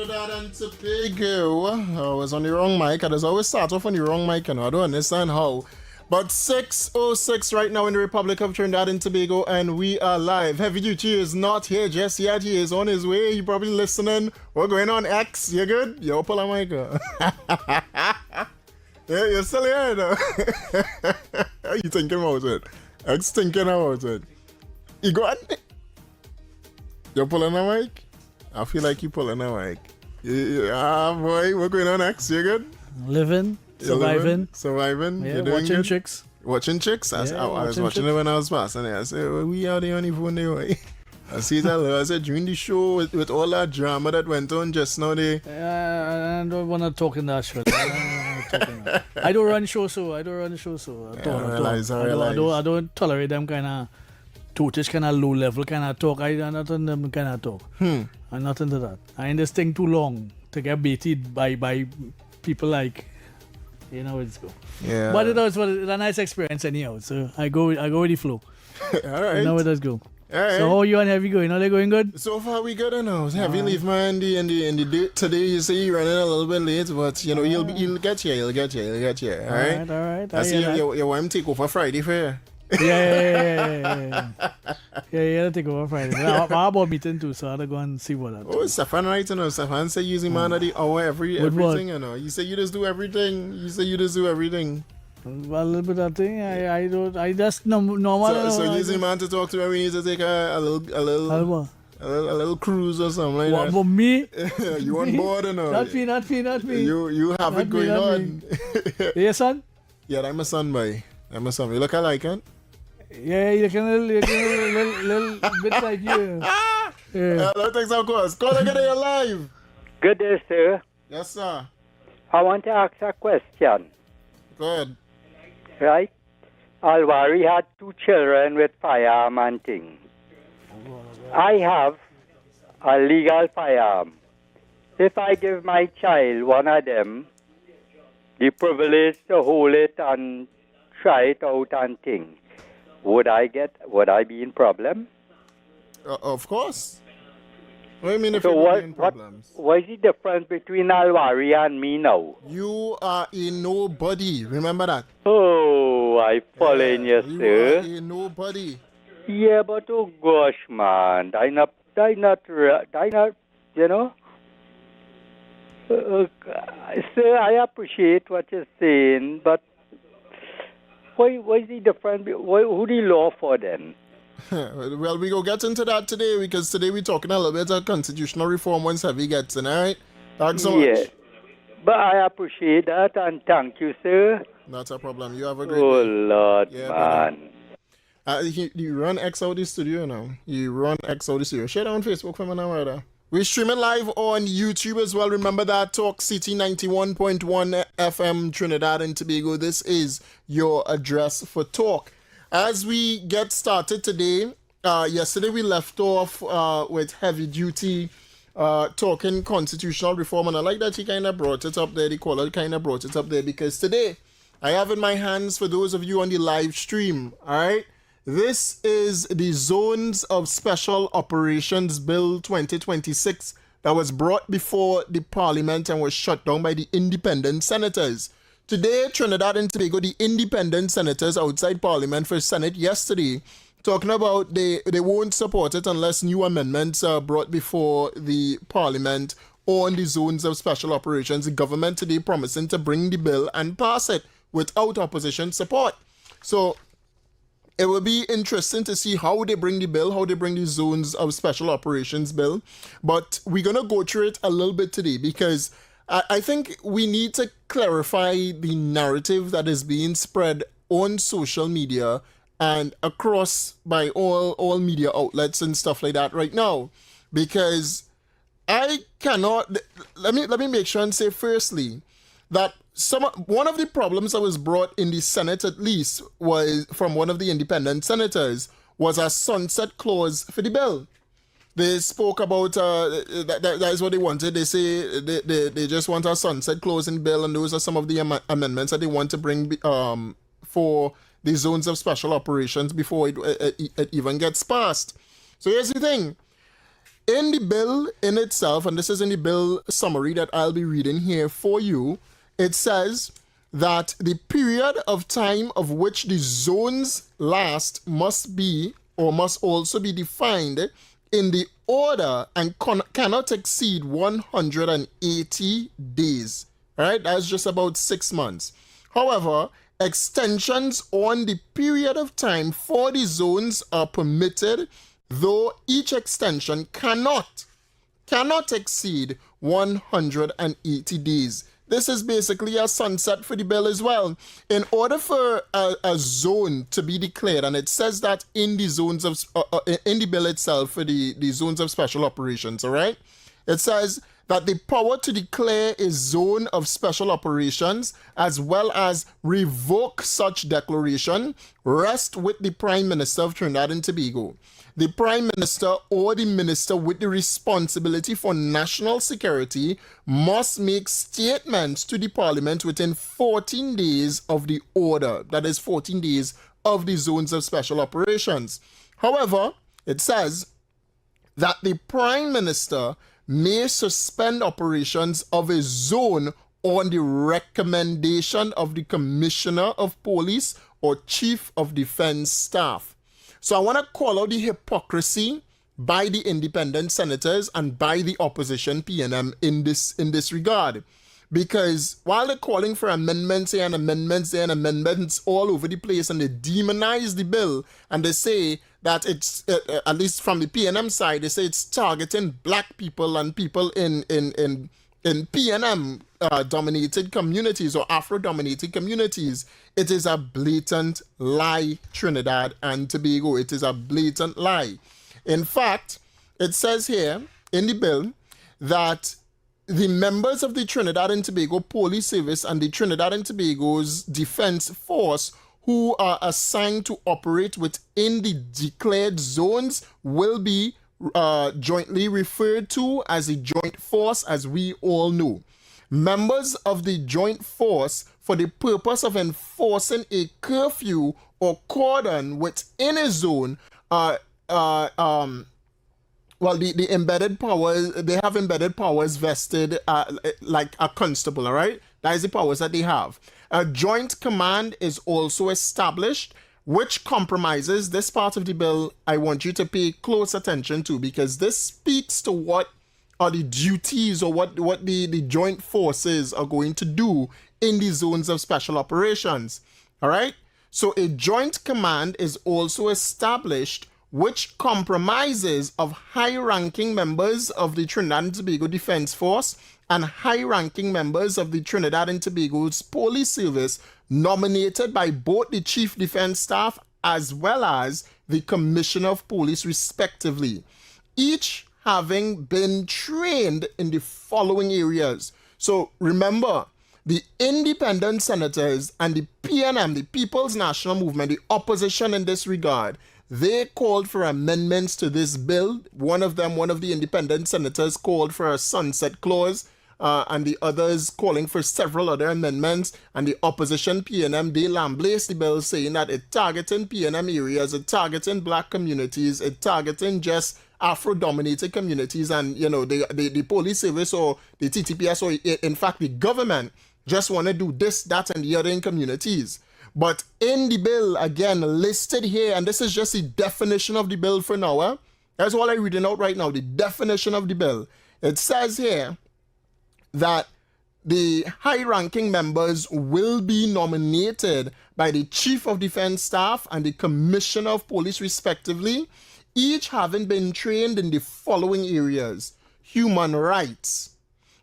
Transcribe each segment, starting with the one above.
Trinidad and Tobago. I was on the wrong mic. I just always start off on the wrong mic, and I don't understand how. But 6:06 right now in the Republic of Trinidad and Tobago, and we are live. Heavy Duty is not here just yet. He is on his way. You're probably listening. What's going on, X? You good? Yo, pull a mic. Yeah, you're still here, though. You thinking about it? X thinking about it. You got it? You're pulling a mic? I feel like you're pulling a mic. Boy, what's going on, X? You good? Living, surviving. Surviving. Yeah, You're doing watching good? chicks. Watching chicks? I was watching chicks. it when I was passing it. I said, well, we out there on the phone there. I see that. I said, during the show, with all that drama that went on just now, I don't want to talk in that shit. I don't run shows, so I don't tolerate them kind of totish, kind of low level kind of talk. I'm not in them kind of talk. I'm not into that. I in this thing too long to get baited by people like, you know, it's go. Yeah. But it was a nice experience anyhow. So I go with the flow. All right. You know where that's go. All right. So how you and Heavy going? Are they going good? So far we good now. Heavy leave man in the day today. You say you're running a little bit late, but you know you'll get here. You'll get here. All right. I see your wife take over Friday for you. Yeah. Yeah, take over Friday. I about meeting too, so I'll go and see what that. Oh, Stefan right, you know. Stefan say using man at the hour everything, you know. You say you just do everything. Well, a little bit of thing. I just normal. So using man to talk to when we need to take a little cruise or something like what, that. But me? You on board or no? Not me. You have it going on. Yes, son? Yeah, I'm a son, boy. I'm a son. You look alike, huh? Yeah, you looking a little bit like you. Yeah. Thanks, of course. Call again, you're live. Good day, sir. Yes, sir. I want to ask a question. Go ahead. Right? Alwari had 2 children with firearm and thing. I have a legal firearm. If I give my child one of them, the privilege to hold it and try it out and thing, would I be in problem? Of course. What do you mean if So you're in problems? what is the difference between Alwari and me now? You are a nobody. Remember that. Oh, I fall in you, You sir. are a nobody. Yeah, but oh gosh, man, I not, you know. Sir, I appreciate what you're saying, but why is the difference? Who the law for then? Well, we go get into that today because today we're talking a little bit of constitutional reform once Heavy gets in, all right? Thanks so much. But I appreciate that and thank you, sir. Not a problem. You have a great Oh, day. Lord, Yeah, man. You run X out the studio now. Share that on Facebook for me now, right? We're streaming live on YouTube as well. Remember that Talk City 91.1 FM Trinidad and Tobago. This is your address for talk. As we get started today, yesterday we left off with Heavy Duty talking constitutional reform, and I like that he kind of brought it up there. The caller kind of brought it up there because today I have in my hands, for those of you on the live stream, all right, this is the Zones of Special Operations Bill 2026 that was brought before the Parliament and was shut down by the independent senators. Today, Trinidad and Tobago, the independent senators outside Parliament for Senate yesterday, talking about they won't support it unless new amendments are brought before the Parliament on the Zones of Special Operations. The government today promising to bring the bill and pass it without opposition support. So it will be interesting to see how they bring the bill, how they bring the Zones of Special Operations bill. But we're going to go through it a little bit today because I think we need to clarify the narrative that is being spread on social media and across by all media outlets and stuff like that right now. Because I cannot... Let me make sure and say firstly that one of the problems that was brought in the Senate, at least, was from one of the independent senators, was a sunset clause for the bill. They spoke about that is what they wanted. They say they just want a sunset clause in bill, and those are some of the amendments that they want to bring for the zones of special operations before it even gets passed. So here's the thing. In the bill in itself, and this is in the bill summary that I'll be reading here for you, it says that the period of time of which the zones last must be or must also be defined in the order and cannot exceed 180 days. All right, that's just about 6 months. However, extensions on the period of time for the zones are permitted, though each extension cannot exceed 180 days. This is basically a sunset for the bill as well. In order for a zone to be declared, and it says that in the zones of in the bill itself for the zones of special operations, all right? It says that the power to declare a zone of special operations as well as revoke such declaration rest with the Prime Minister of Trinidad and Tobago. The Prime Minister or the Minister with the responsibility for national security must make statements to the Parliament within 14 days of the order, that is 14 days of the zones of special operations. However, it says that the Prime Minister may suspend operations of a zone on the recommendation of the Commissioner of Police or Chief of Defense Staff. So I want to call out the hypocrisy by the independent senators and by the opposition PNM in this regard. Because while they're calling for amendments here and amendments there and amendments all over the place, and they demonize the bill and they say that it's, at least from the PNM side, they say it's targeting black people and people in PNM dominated communities or Afro-dominated communities. It is a blatant lie, Trinidad and Tobago. It is a blatant lie. In fact, it says here in the bill that the members of the Trinidad and Tobago Police Service and the Trinidad and Tobago's Defense Force who are assigned to operate within the declared zones will be jointly referred to as a joint force, as we all know. Members of the joint force, for the purpose of enforcing a curfew or cordon within a zone, the embedded powers, they have embedded powers vested like a constable, all right? That is the powers that they have. A joint command is also established, which compromises this part of the bill. I want you to pay close attention to, because this speaks to what are the duties or what the joint forces are going to do in the zones of special operations. All right? So a joint command is also established, which compromises of high-ranking members of the Trinidad and Tobago Defense Force and high-ranking members of the Trinidad and Tobago's Police Service, nominated by both the Chief Defense Staff as well as the Commissioner of Police, respectively, each having been trained in the following areas. So remember, the independent senators and the PNM, the People's National Movement, the opposition in this regard, they called for amendments to this bill. One of the independent senators called for a sunset clause, and the others calling for several other amendments. And the opposition PNM, they lambast the bill, saying that it targeting PNM areas, it targeting black communities, it targeting just Afro-dominated communities, and the police service or the TTPS, or in fact the government, just want to do this, that, and the other in communities. But in the bill, again, listed here, and this is just the definition of the bill for now. That's all I'm reading out right now, the definition of the bill. It says here that the high-ranking members will be nominated by the Chief of Defense Staff and the Commissioner of Police, respectively, each having been trained in the following areas: human rights,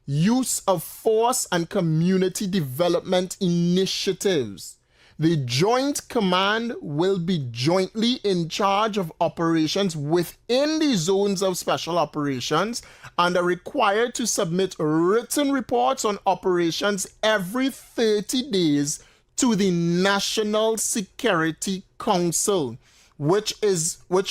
use of force and community development initiatives. The Joint Command will be jointly in charge of operations within the zones of special operations and are required to submit written reports on operations every 30 days to the National Security Council, which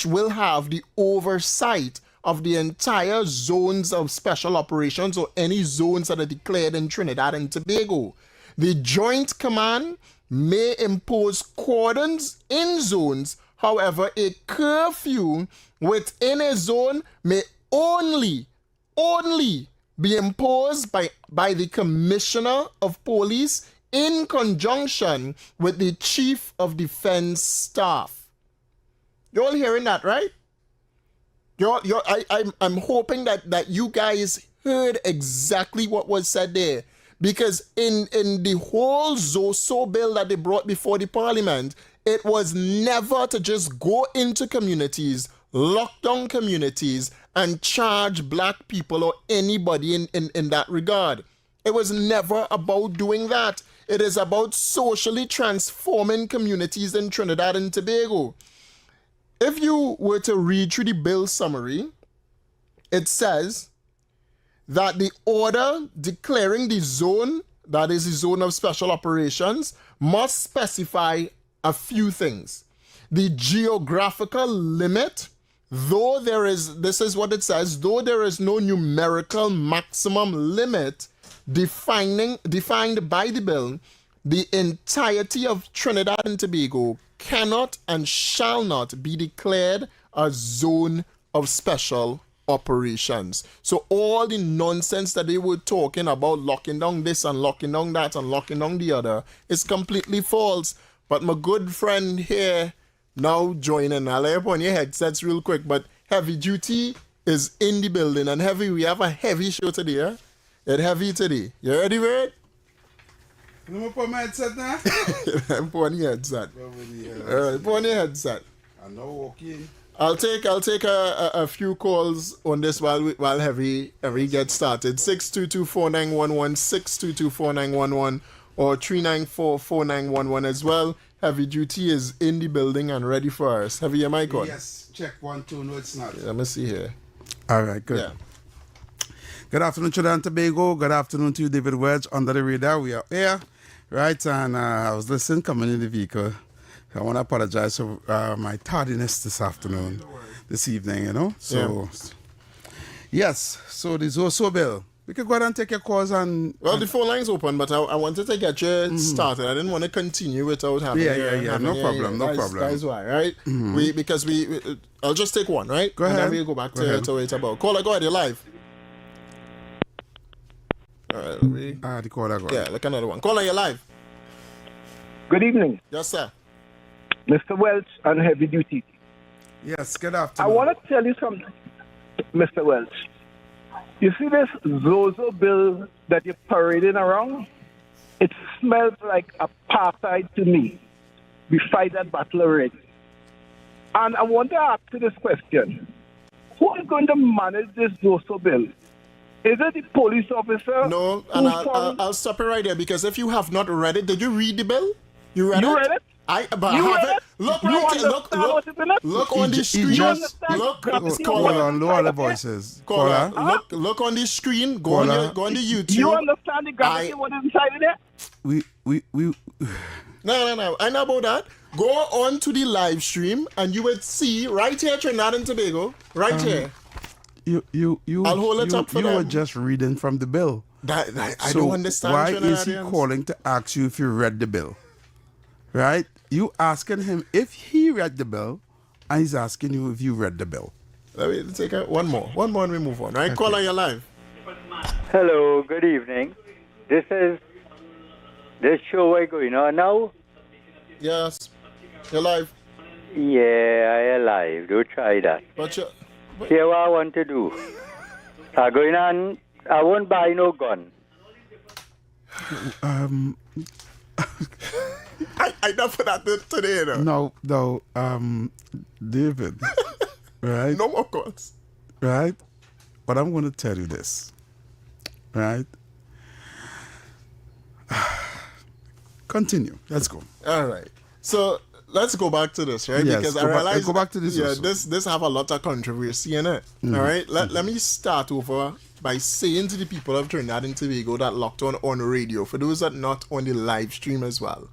will have the oversight of the entire zones of special operations or any zones that are declared in Trinidad and Tobago. The Joint Command may impose cordons in zones. However, a curfew within a zone may only be imposed by the Commissioner of Police in conjunction with the Chief of Defense Staff. You're all hearing that, right? I'm hoping that you guys heard exactly what was said there. Because in the whole Zoso bill that they brought before the parliament, it was never to just go into communities, lock down communities, and charge black people or anybody in that regard. It was never about doing that. It is about socially transforming communities in Trinidad and Tobago. If you were to read through the bill summary, it says that the order declaring the zone, that is the zone of special operations, must specify a few things. The geographical limit, though there is, this is what it says, though there is no numerical maximum limit defined by the bill, the entirety of Trinidad and Tobago cannot and shall not be declared a zone of special operations. So all the nonsense that they were talking about, locking down this and locking down that and locking down the other, is completely false. But my good friend here now joining. I'll lay upon your headsets real quick, but Heavy Duty is in the building. And Heavy, we have a heavy show today, huh? It's heavy today. You ready for it? Let me put my headset now. Put on your headset. Put on your headset. I know, okay. I'll take a few calls on this while Heavy gets started. 622-4911, 622-4911, or 394-4911 as well. Heavy Duty is in the building and ready for us. Heavy, your mic on? Yes, check 1, 2. No, it's not. Let me see here. All right, good. Yeah. Good afternoon, Trinidad and Tobago. Good afternoon to you, David Welch. Under the radar, we are here, right? And I was listening, coming in the vehicle. I want to apologize for my tardiness this afternoon, this evening, you know. So, yes, so the Zoso bill. We could go ahead and take your calls and... Well, the phone line's open, but I wanted to get you started. I didn't want to continue without having... Yeah, no problem. That's why, right? Because I'll just take one, right? Go ahead. And then we'll go back to it about. Caller, go ahead, you're live. All right, the caller go. Yeah, look another one. Caller, you're live. Good evening, Yes, sir. Mr. Welch and Heavy Duty. Yes, good I afternoon. want to tell you something, Mr. Welch. You see this Zozo bill that you're parading around? It smells like apartheid to me. We fight that battle already. And I want to ask you this question. Who is going to manage this Zozo bill? Is it the police officer? No, and I'll stop you right there because if you have not read it, did you read the bill? You read it? You read it? But You I read haven't. it? Look You right here. understand what is in it? Look on the He screen. just- Look, Hold Hold on, lower the voices. caller. Caller, Look on the screen. Go on the YouTube. You understand the gravity what is inside of there? we No. I know about that. Go on to the live stream and you would see right here, Trinidad and Tobago. Right here. you I'll hold it up for you were them. just reading from the bill. I So don't understand. why is he Trinidadians. calling to ask you if you read the bill? Right? You asking him if he read the bill, and he's asking you if you read the bill. Let me take one more. One more and we move on. Right? Caller, you're live. Hello, good evening. This show we're going on now. Yes. You're live. Yeah, I alive. Do try that. But you Here what I want to do. I going on. I won't buy no gun. I don't put that today, though. No, David, right? No more calls. Right? But I'm going to tell you this, right? Continue. Let's go. All right. So let's go back to this, right? Yes, because go I back- realize go back to this Yeah, also. this have a lot of controversy in it. All right. Let me start over by saying to the people of Trinidad and Tobago that locked on radio, for those that not on the live stream as well,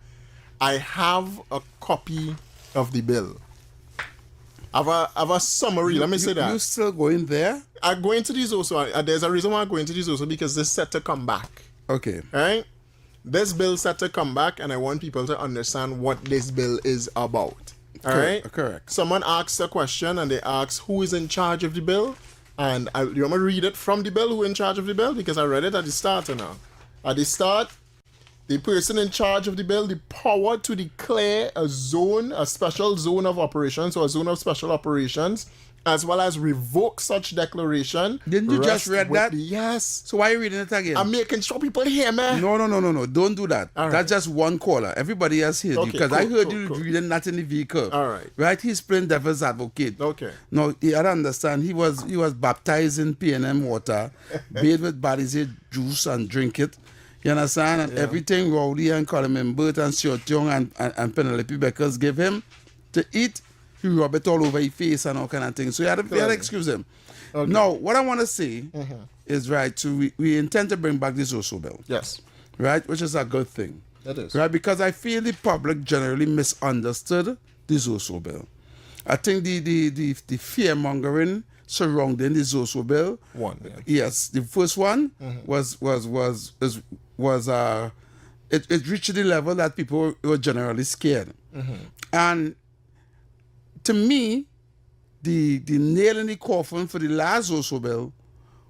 I have a copy of the bill. I have a summary. Let me say that. You still going there? I'm going to these also. There's a reason why I'm going to these also because this set to come back. Okay. All right? This bill set to come back, and I want people to understand what this bill is about. All right? Correct. Someone asks a question, and they ask who is in charge of the bill. And you want me to read it from the bill, who in charge of the bill? Because I read it at the start now. At the start, the person in charge of the bill, the power to declare a zone, a special zone of operations, or a zone of special operations, as well as revoke such declaration. Didn't you just read that? Yes. So why are you reading it again? I'm making sure people hear me. No. Don't do that. All right. That's just one caller. Everybody else heard you. Okay, Because I cool, heard cool, you cool. reading that in the vehicle. All right. Right? He's playing devil's advocate. Okay. No, I don't understand. He was baptized in P&M water, bathed with Balizé juice and drink it. You understand? And everything Rowley and Colin Burt and Stuart Young and Penelope Beckers give him to eat, he rub it all over his face and all kind of things. So you had to excuse him. Okay. Now, what I want to say is, right, so we intend to bring back this Zoso bill. Yes. Right? Which is a good thing. That is. Right? Because I feel the public generally misunderstood the Zoso bill. I think the fear-mongering surrounding the Zoso bill. One. Yeah. Yes, the first one it reached the level that people were generally scared. And to me, the nail in the coffin for the last Zoso bill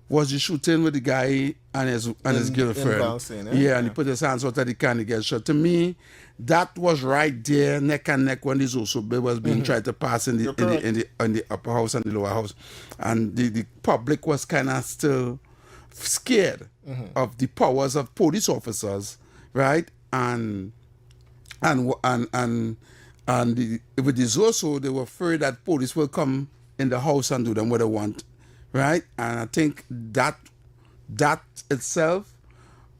was the shooting with the guy and his girlfriend. in Balsane, And he put his hands out at the can to get shot. To me, that was right there, neck and neck, when the Zoso bill was being tried to pass in the upper house and the lower house, and the public was kind of still scared of the powers of police officers, right? And with the Zoso, they were afraid that police will come in the house and do them what they want, right? And I think that itself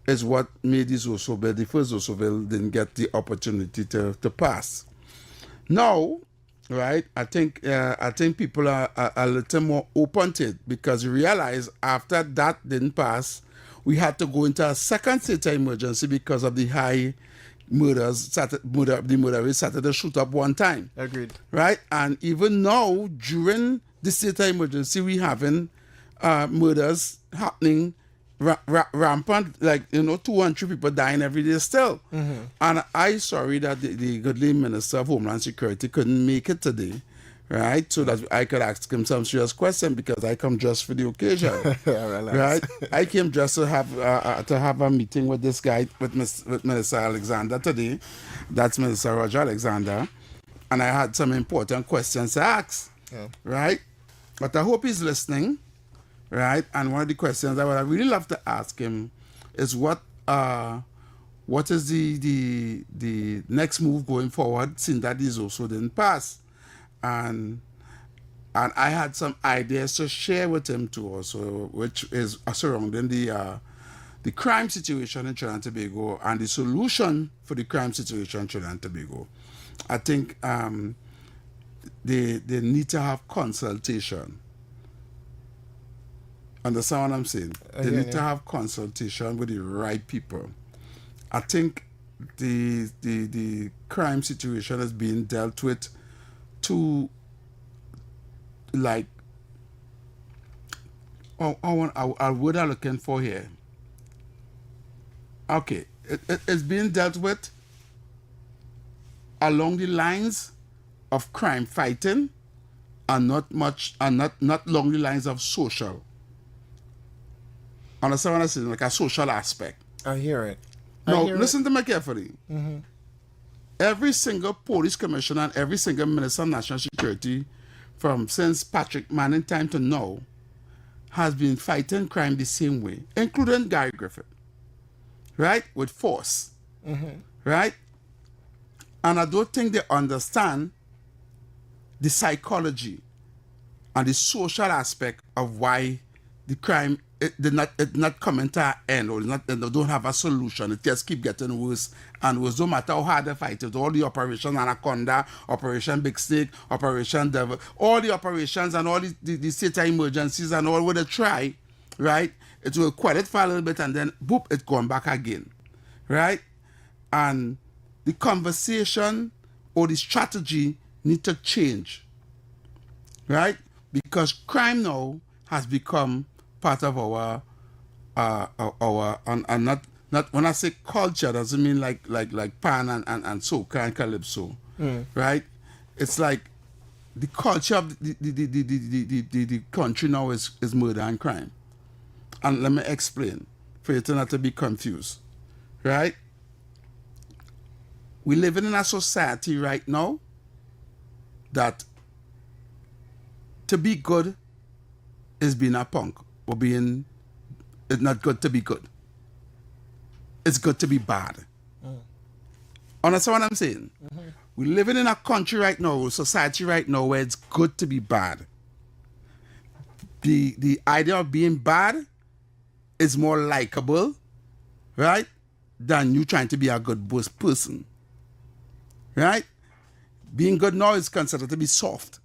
is what made the Zoso bill, the first Zoso bill, didn't get the opportunity to pass. Now, right, I think people are a little more open to it, because you realize after that didn't pass, we had to go into a second state of emergency because of the high murders. The murder rate started to shoot up one time. Agreed. Right? And even now, during the state of emergency, we having murders happening rampant, like, 200 people dying every day still. And I'm sorry that the goodly Minister of Homeland Security couldn't make it today, right? So that I could ask him some serious question, because I come just for the occasion. Right? I came just to have a meeting with this guy, with Minister Alexander today. That's Minister Roger Alexander. And I had some important questions to ask. Yeah. Right? But I hope he's listening. Right? And one of the questions I would really love to ask him is what is the next move going forward, since that is also didn't pass. And I had some ideas to share with him too also, which is surrounding the crime situation in Trinidad and Tobago and the solution for the crime situation in Trinidad and Tobago. I think they need to have consultation. Understand what I'm saying? They need to have consultation with the right people. I think the crime situation is being dealt with to, like, what word I'm looking for here. Okay, it's being dealt with along the lines of crime fighting, and not along the lines of social. Understand what I'm saying? Like a social aspect. I hear it. Now, listen to me carefully. Every single police commissioner and every single minister of national security, from since Patrick Manning time to now, has been fighting crime the same way, including Gary Griffith, right? With force, right? And I don't think they understand the psychology and the social aspect of why the crime it not coming to an end, or they don't have a solution. It just keep getting worse and worse. No matter how hard they fight it, all the Operation Anaconda, Operation Big Stick, Operation Devil, all the operations and all the state of emergencies and all what they try, right? It will quiet for a little bit and then boop, it's gone back again, right? And the conversation or the strategy need to change, right? Because crime now has become part of our and not when I say culture, doesn't mean like pan and soca and calypso, right? It's like the culture of the country now is murder and crime. And let me explain for you to not to be confused. Right? We're living in a society right now that to be good is being a punk or being, it's not good to be good. It's good to be bad. Understand what I'm saying? We're living in a country right now, a society right now where it's good to be bad. The idea of being bad is more likable, right, than you trying to be a good person. Right? Being good now is considered to be soft.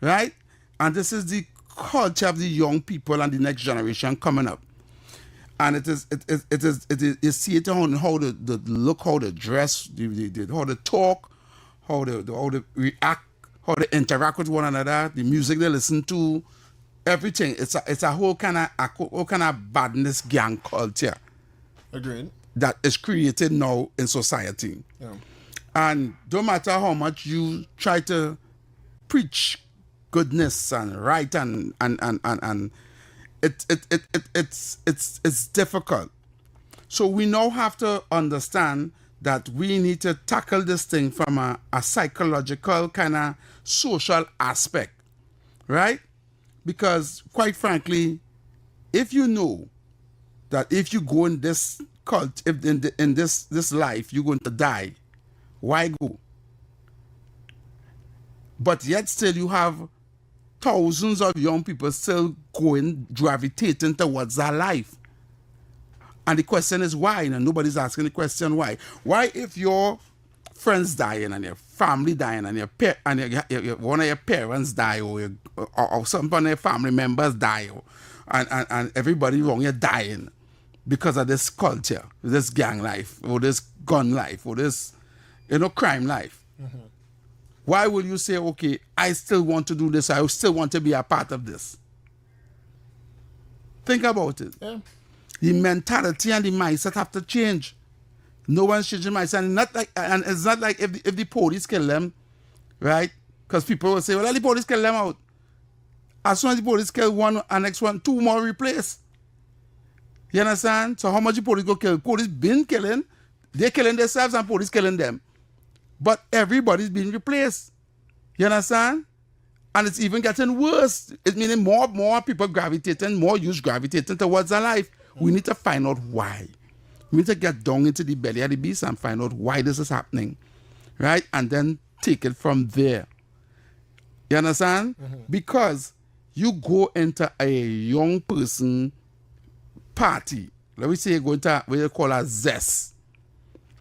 Right? And this is the culture of the young people and the next generation coming up. And it is you see it on how they look, how they dress, how they talk, how they react, how they interact with one another, the music they listen to, everything. It's a whole kind of badness gang culture. Agreed. That is created now in society. Yeah. And no matter how much you try to preach goodness and right and it's difficult. So we now have to understand that we need to tackle this thing from a psychological kind of social aspect, right? Because quite frankly, if you know that if you go in this cult, if in this life you're going to die, why go? But yet still you have thousands of young people still gravitating towards their life. And the question is why? And nobody's asking the question why. Why, if your friends dying and your family dying and one of your parents die or some of your family members die and everybody around you dying because of this culture, this gang life or this gun life or this crime life. Mm-hmm. Why will you say, okay, I still want to do this, I still want to be a part of this? Think about it. Yeah. The mentality and the mindset have to change. No one's changing mindset. And it's not like if the police kill them, right? Because people will say, well, the police kill them out. As soon as the police kill one and next one, two more replace. You understand? So how much the police go kill? Police been killing. They're killing themselves and police killing them. But everybody's being replaced. You understand? And it's even getting worse. It's meaning more people gravitating, more youth gravitating towards their life. We need to find out why. We need to get down into the belly of the beast and find out why this is happening. Right? And then take it from there. You understand? Mm-hmm. Because you go into a young person party. Let me say you go into what you call a zest.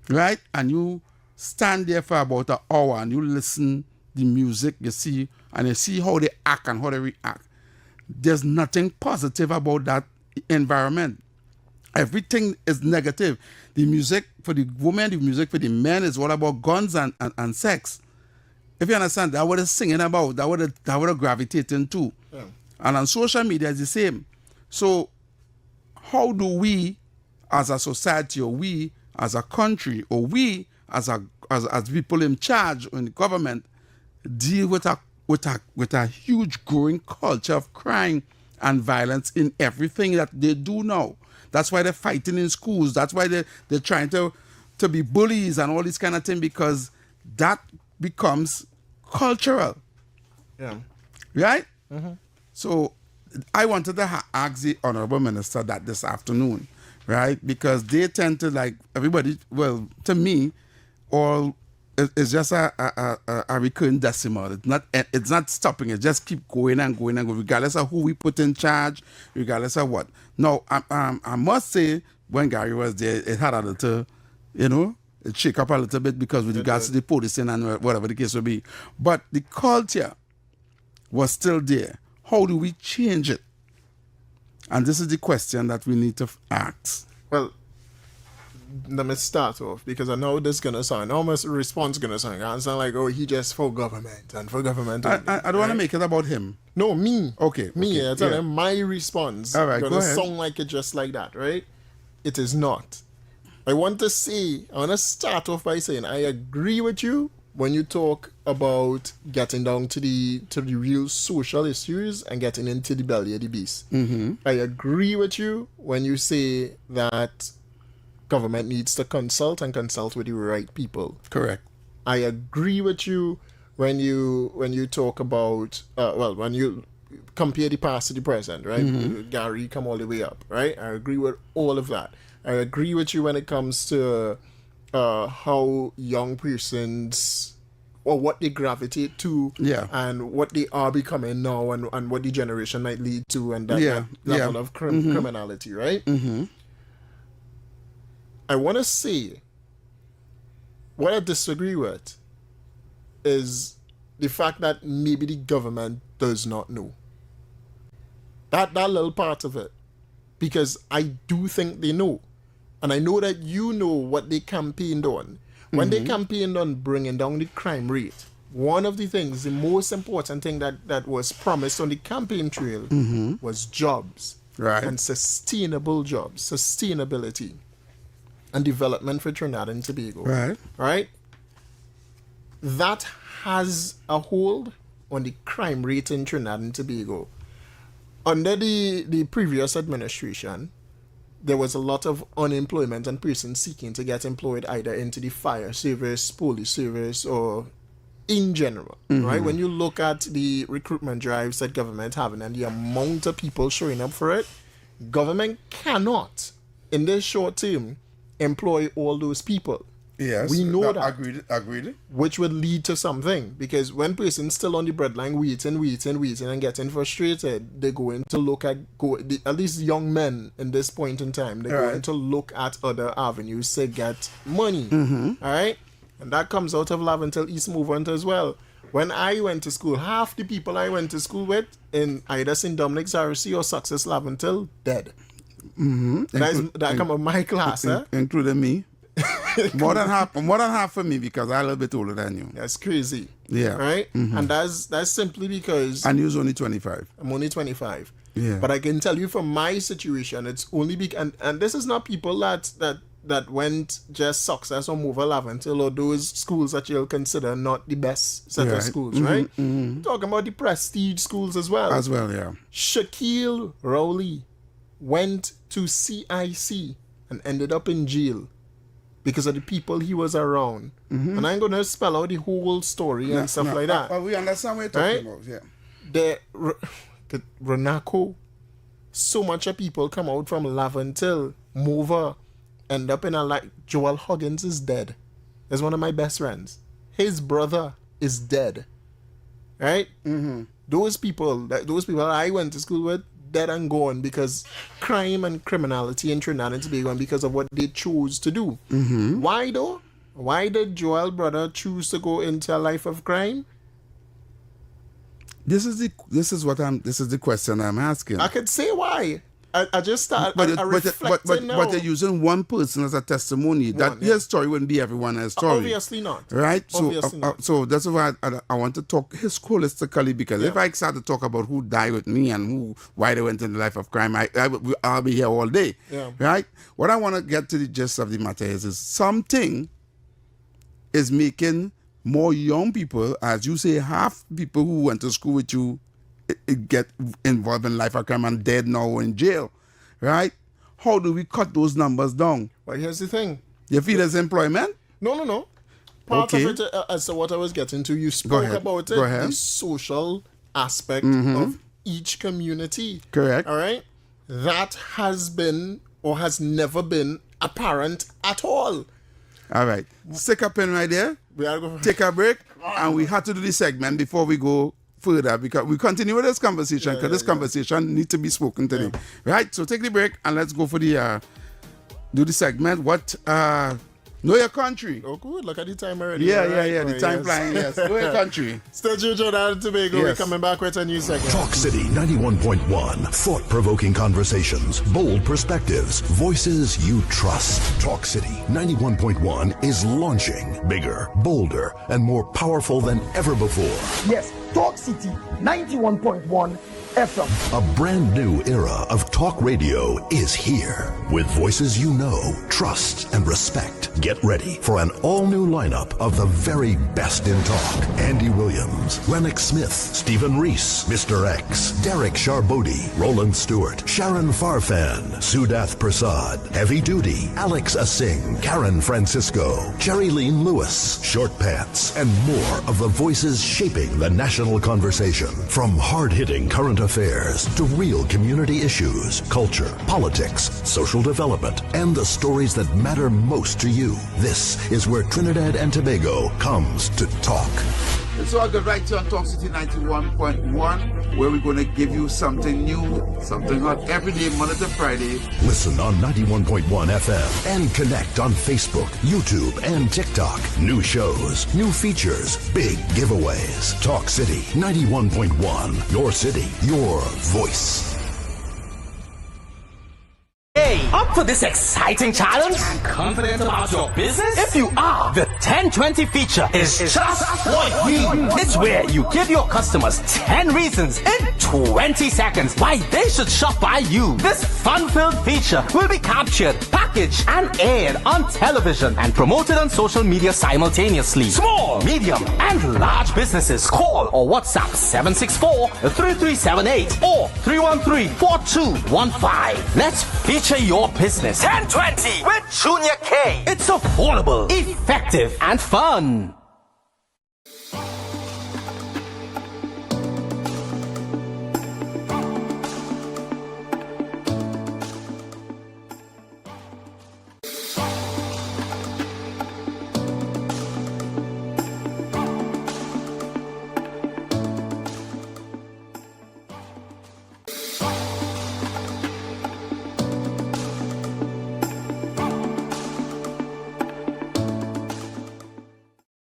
Right? And you stand there for about an hour and you listen the music, you see how they act and how they react. There's nothing positive about that environment. Everything is negative. The music for the women, the music for the men is all about guns and sex. If you understand, that's what it's singing about, that's what they're gravitating to. Yeah. And on social media, it's the same. So how do we as a society, or we as a country, or we as people in charge in the government deal with a huge growing culture of crime and violence in everything that they do now? That's why they're fighting in schools. That's why they're trying to be bullies and all this kind of thing, because that becomes cultural. Yeah. Right? Mm-hmm. So I wanted to ask the Honorable Minister that this afternoon, right? Because they tend to, like, everybody, well, to me, it's just a recurring decimal. It's not stopping. It just keep going and going and going, regardless of who we put in charge, regardless of what. Now, I must say, when Gary was there, it had a little, it shake up a little bit because with regards to the policing and whatever the case will be. But the culture was still there. How do we change it? And this is the question that we need to ask. Well, let me start off, because I know this is going to sound, almost a response going to sound. I sound like, oh, he just for government and for government. I don't want to make it about him. No, me. Okay. Me, I tell him my response. All right, going to sound like it just like that, right? It is not. I want to start off by saying I agree with you when you talk about getting down to the real social issues and getting into the belly of the beast. I agree with you when you say that government needs to consult with the right people. Correct. I agree with you when you talk about when you compare the past to the present, right? Gary come all the way up, right? I agree with all of that. I agree with you when it comes to how young persons or what they gravitate to, and what they are becoming now, and what the generation might lead to, and that level of criminality, right? I want to say what I disagree with is the fact that maybe the government does not know. That little part of it. Because I do think they know. And I know that you know what they campaigned on. When they campaigned on bringing down the crime rate, one of the things, the most important thing that was promised on the campaign trail was jobs. Right. And sustainable jobs, sustainability, and development for Trinidad and Tobago. Right. Right? That has a hold on the crime rate in Trinidad and Tobago. Under the previous administration, there was a lot of unemployment and persons seeking to get employed either into the fire service, police service, or in general, right? When you look at the recruitment drives that government having and the amount of people showing up for it, government cannot, in this short term, employ all those people. Yes, we know that. Agreed. Which would lead to something, because when persons still on the breadline waiting and getting frustrated, they go in to look at at least young men in this point in time, they go in to look at other avenues to get money. All right, and that comes out of Laventille East movement as well. When I went to school, half the people I went to school with in either St. Dominic's RC or Success Laventille dead. That come of my class, including me. more than half for me, because I'm a little bit older than you. That's crazy. Yeah. Right? And that's simply because and you're only 25. I'm only 25. Yeah. But I can tell you from my situation, it's only and this is not people that went just Success or Mova Laventille or those schools that you'll consider not the best set of schools, right? Talking about the prestige schools as well. As well, yeah. Shaquille Rowley went to CIC and ended up in jail because of the people he was around. And I ain't going to spell out the whole story and stuff like that. But we understand what you're talking about, yeah. The Renaco, so much of people come out from Laventille, Mova, end up in a like Joel Huggins is dead. Is one of my best friends. His brother is dead. Right? Those people I went to school with, dead and gone because crime and criminality in Trinidad and Tobago, and because of what they chose to do. Why though? Why did Joel brother choose to go into a life of crime? This is the question I'm asking. I could say why. I just started. But they're using one person as a testimony. His story wouldn't be everyone else's story. Obviously not. Right? Obviously not. So that's why I want to talk holistically, because if I start to talk about who died with me and why they went into the life of crime, I'll be here all day. Yeah. Right? What I want to get to the gist of the matter is something is making more young people, as you say, half people who went to school with you get involved in life of crime and dead now or in jail, right? How do we cut those numbers down? Well, here's the thing. You feel there's employment? No. Part of it, as to what I was getting to, you spoke about it, the social aspect of each community. Correct. All right? That has been or has never been apparent at all. All right. Stick a pin right there. Take a break, and we have to do this segment before we go further, because we continue with this conversation, because this conversation needs to be spoken today. Right? So take the break and let's go for the do the segment. What know your country. Oh good, look at the time already. Yeah. The time flying, yes. Know your country. Stay tuned, Trinidad and Tobago. We're coming back with a new segment. Talk City 91.1. Thought-provoking conversations, bold perspectives, voices you trust. Talk City 91.1 is launching bigger, bolder, and more powerful than ever before. Yes, Talk City 91.1 FM. A brand new era of talk radio is here. With voices you know, trust, and respect. Get ready for an all-new lineup of the very best in talk. Andy Williams, Lennox Smith, Stephen Reese, Mr. X, Derek Charbodi, Roland Stewart, Sharon Farfan, Sudath Prasad, Heavy Duty, Alex Asing, Karen Francisco, Jerry Lean Lewis, Short Pants, and more of the voices shaping the national conversation. From hard-hitting current affairs to real community issues, culture, politics, social development, and the stories that matter most to you. This is where Trinidad and Tobago comes to talk. It's all good right here on Talk City 91.1, where we're going to give you something new, something hot every day, Monday to Friday. Listen on 91.1 FM and connect on Facebook, YouTube, and TikTok. New shows, new features, big giveaways. Talk City 91.1. Your city, your voice. Hey, up for this exciting challenge? Confident about your business? If you are, the 1020 feature is just for you. It's where you give your customers 10 reasons in 20 seconds why they should shop by you. This fun-filled feature will be captured, packaged, and aired on television and promoted on social media simultaneously. Small, medium, and large businesses call or WhatsApp 764-3378 or 313-4215. Let's feature your business. 1020 with Junior K. It's affordable, effective, and fun.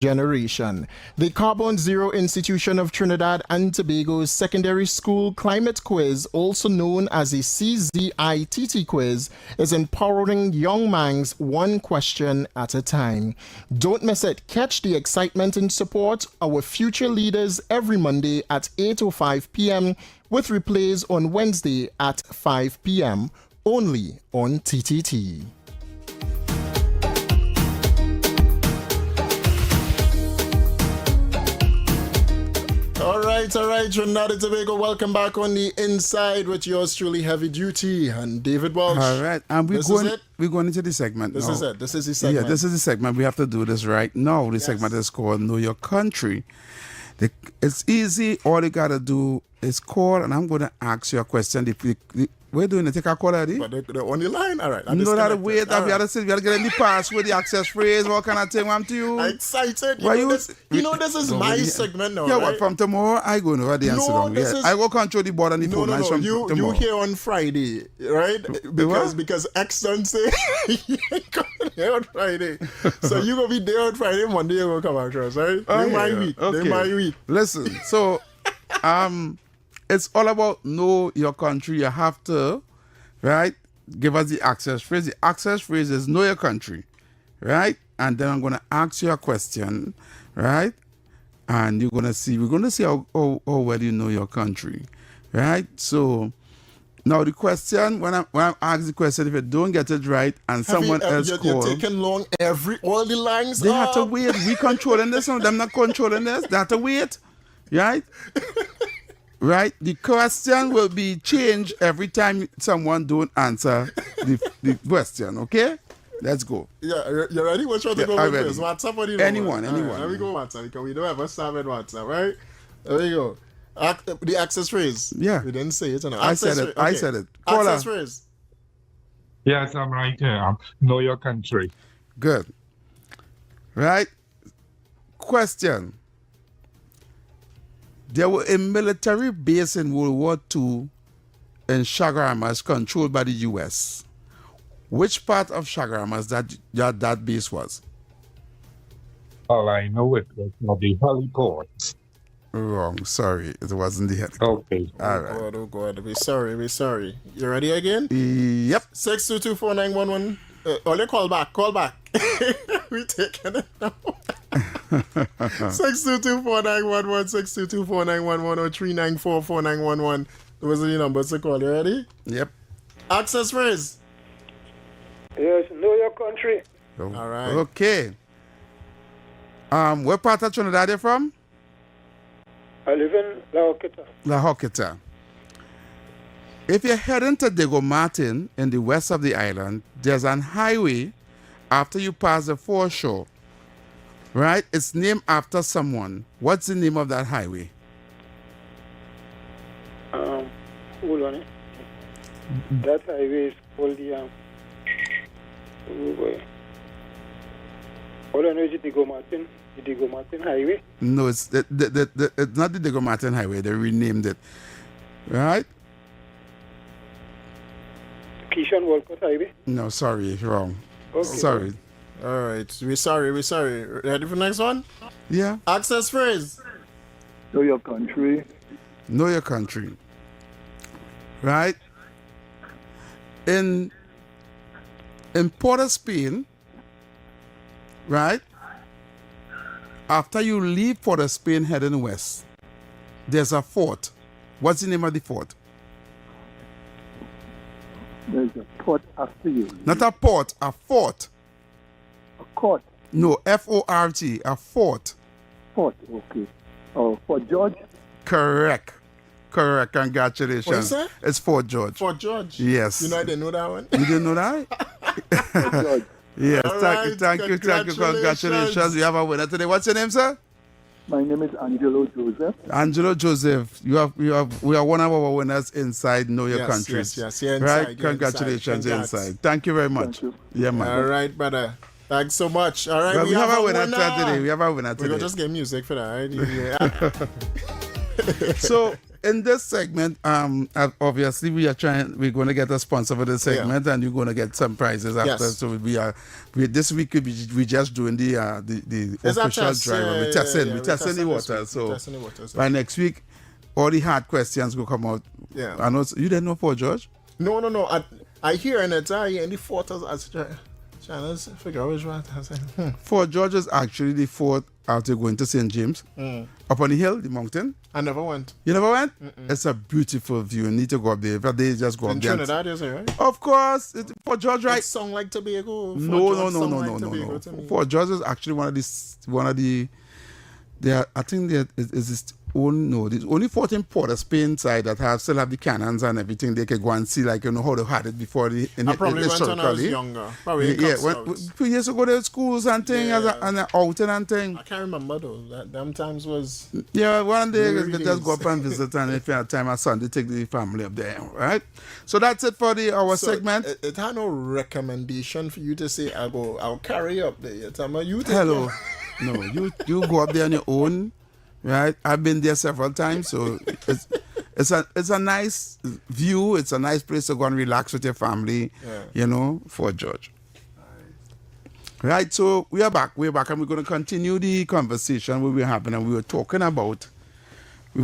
Generation. The Carbon Zero Institution of Trinidad and Tobago's Secondary School Climate Quiz, also known as a CZITT quiz, is empowering young minds one question at a time. Don't miss it. Catch the excitement and support our future leaders every Monday at 8:05 p.m. with replays on Wednesday at 5 p.m. only on TTT. All right, Trinidad and Tobago, welcome back on the inside with yours truly, Heavy Duty and David Welch. All right, and we're going into the segment This now. is it. This is the segment. Yeah, this is the segment. We have to do this right now. The segment is called Know Your Country. It's easy. All you got to do is call, and I'm going to ask you a question. We're doing it. Take a call already. But they're on the line. All right. You know that wait. We got to get in the password, the access phrase, all kind of thing. I'm to you. I'm excited. You know this is my segment now. Yeah, right? what, from tomorrow, I go know the answer. I will control the board and the phone lines from tomorrow. You here on Friday, right? Because X don't say you ain't coming here on Friday. So you going to be there on Friday, Monday you going to come across, right? Oh, my week. Okay. They my week. Listen, so it's all about know your country. You have to, right, give us the access phrase. The access phrase is know your country, right? And then I'm going to ask you a question, right? And we're going to see how well you know your country, right? So now the question, when I ask the question, if you don't get it right and someone else calls, you're taking long all the lines. They have to wait. We controlling this one. Them not controlling this. They have to wait, right? Right? The question will be changed every time someone don't answer the question, okay? Let's go. Yeah, you ready? Which one to go with first? WhatsApp or the Anyone. Right, let me go WhatsApp because we don't ever start with WhatsApp, right? There we go. The access phrase. Yeah. We didn't say it. No. I said it. I said it. Caller. Access phrase. Yes, I'm right here. Know your country. Good. Right? Question. There was a military base in World War II in Chaguaramas controlled by the U.S. Which part of Chaguaramas that base was? All I know it was not the heliport. Wrong. Sorry. It wasn't the head. Okay. All right. Oh, God. We're sorry. You ready again? Yep. 6224911. Only call back. We taking it now. 6224911, 6224911, or 3944911. Those are the numbers to call. You ready? Yep. Access phrase. Yes, know your country. All right. Okay. What part of Trinidad are you from? I live in La Hoqueta. La Hoqueta. If you're heading to Diego Martin in the west of the island, there's an highway after you pass the foreshore. Right? It's named after someone. What's the name of that highway? Hold on. That highway is called the oh boy. All I know is the Diego Martin Highway. No, it's it's not the Diego Martin Highway. They renamed it. Right? Keyshawn Walcott Highway. No, sorry, wrong. Okay. Sorry. All right. We're sorry. Ready for the next one? Yeah. Access phrase. Know your country. Know your country. Right? In Port of Spain, right? After you leave Port of Spain heading west, there's a fort. What's the name of the fort? There's a port after you. Not a port, a fort. A court. No, F-O-R-T, a fort. Fort, okay. Oh, Fort George? Correct. Congratulations. What is that? It's Fort George. Fort George. Yes. You know I didn't know that one. You didn't know that? Fort George. Yes. All Thank you. right, Congratulations. You have a winner today. What's your name, sir? My name is Angelo Joseph. Angelo Joseph. We are one of our winners inside Know Your Country. Yes. You're inside, Right? you're Congratulations, Congrats. inside. Thank you very much. Thank Yeah, man. All right, brother. Thanks so much. All right, Well, we have a winner winner today. We have a winner We're today. gonna just get music for that, right? So in this segment, obviously we're going to get a sponsor for this segment, and you're going to get some prizes after. Yes. So this week we just doing the It's our official test. drive. We're testing the water. So by next week, all the hard questions will come out. Yeah. I know you didn't know Fort George. No. I hear in it. I hear in the photos as trying to figure out which one. I was like, Fort George is actually the fort after going to St. James, up on the hill, the mountain. I never went. You never went? It's a beautiful view. You need to go up there. If they just go In up there. Trinidad, you say, right? Of course, Fort George, right? It song like Tobago. No. Fort George is actually one of the. I think there is this there's only 14 Port of Spain side that still have the cannons and everything. They can go and see, like, how they had it before I probably went when I was younger. Probably a few years ago, there were schools and thing and an outing and thing. I can't remember though. Them times was. Yeah, one day Really you just go up and visit, and if you have time on Sunday, take the family up there, right? So that's it for our segment. It had no recommendation for you to say, I'll carry up there. You tell me, you take Hello. it. No, you go up there on your own, right? I've been there several times, so it's a nice view. It's a nice place to go and relax with your family, Fort George. Right, so we are back. We're back, and we're going to continue the conversation we were having, and we were talking about the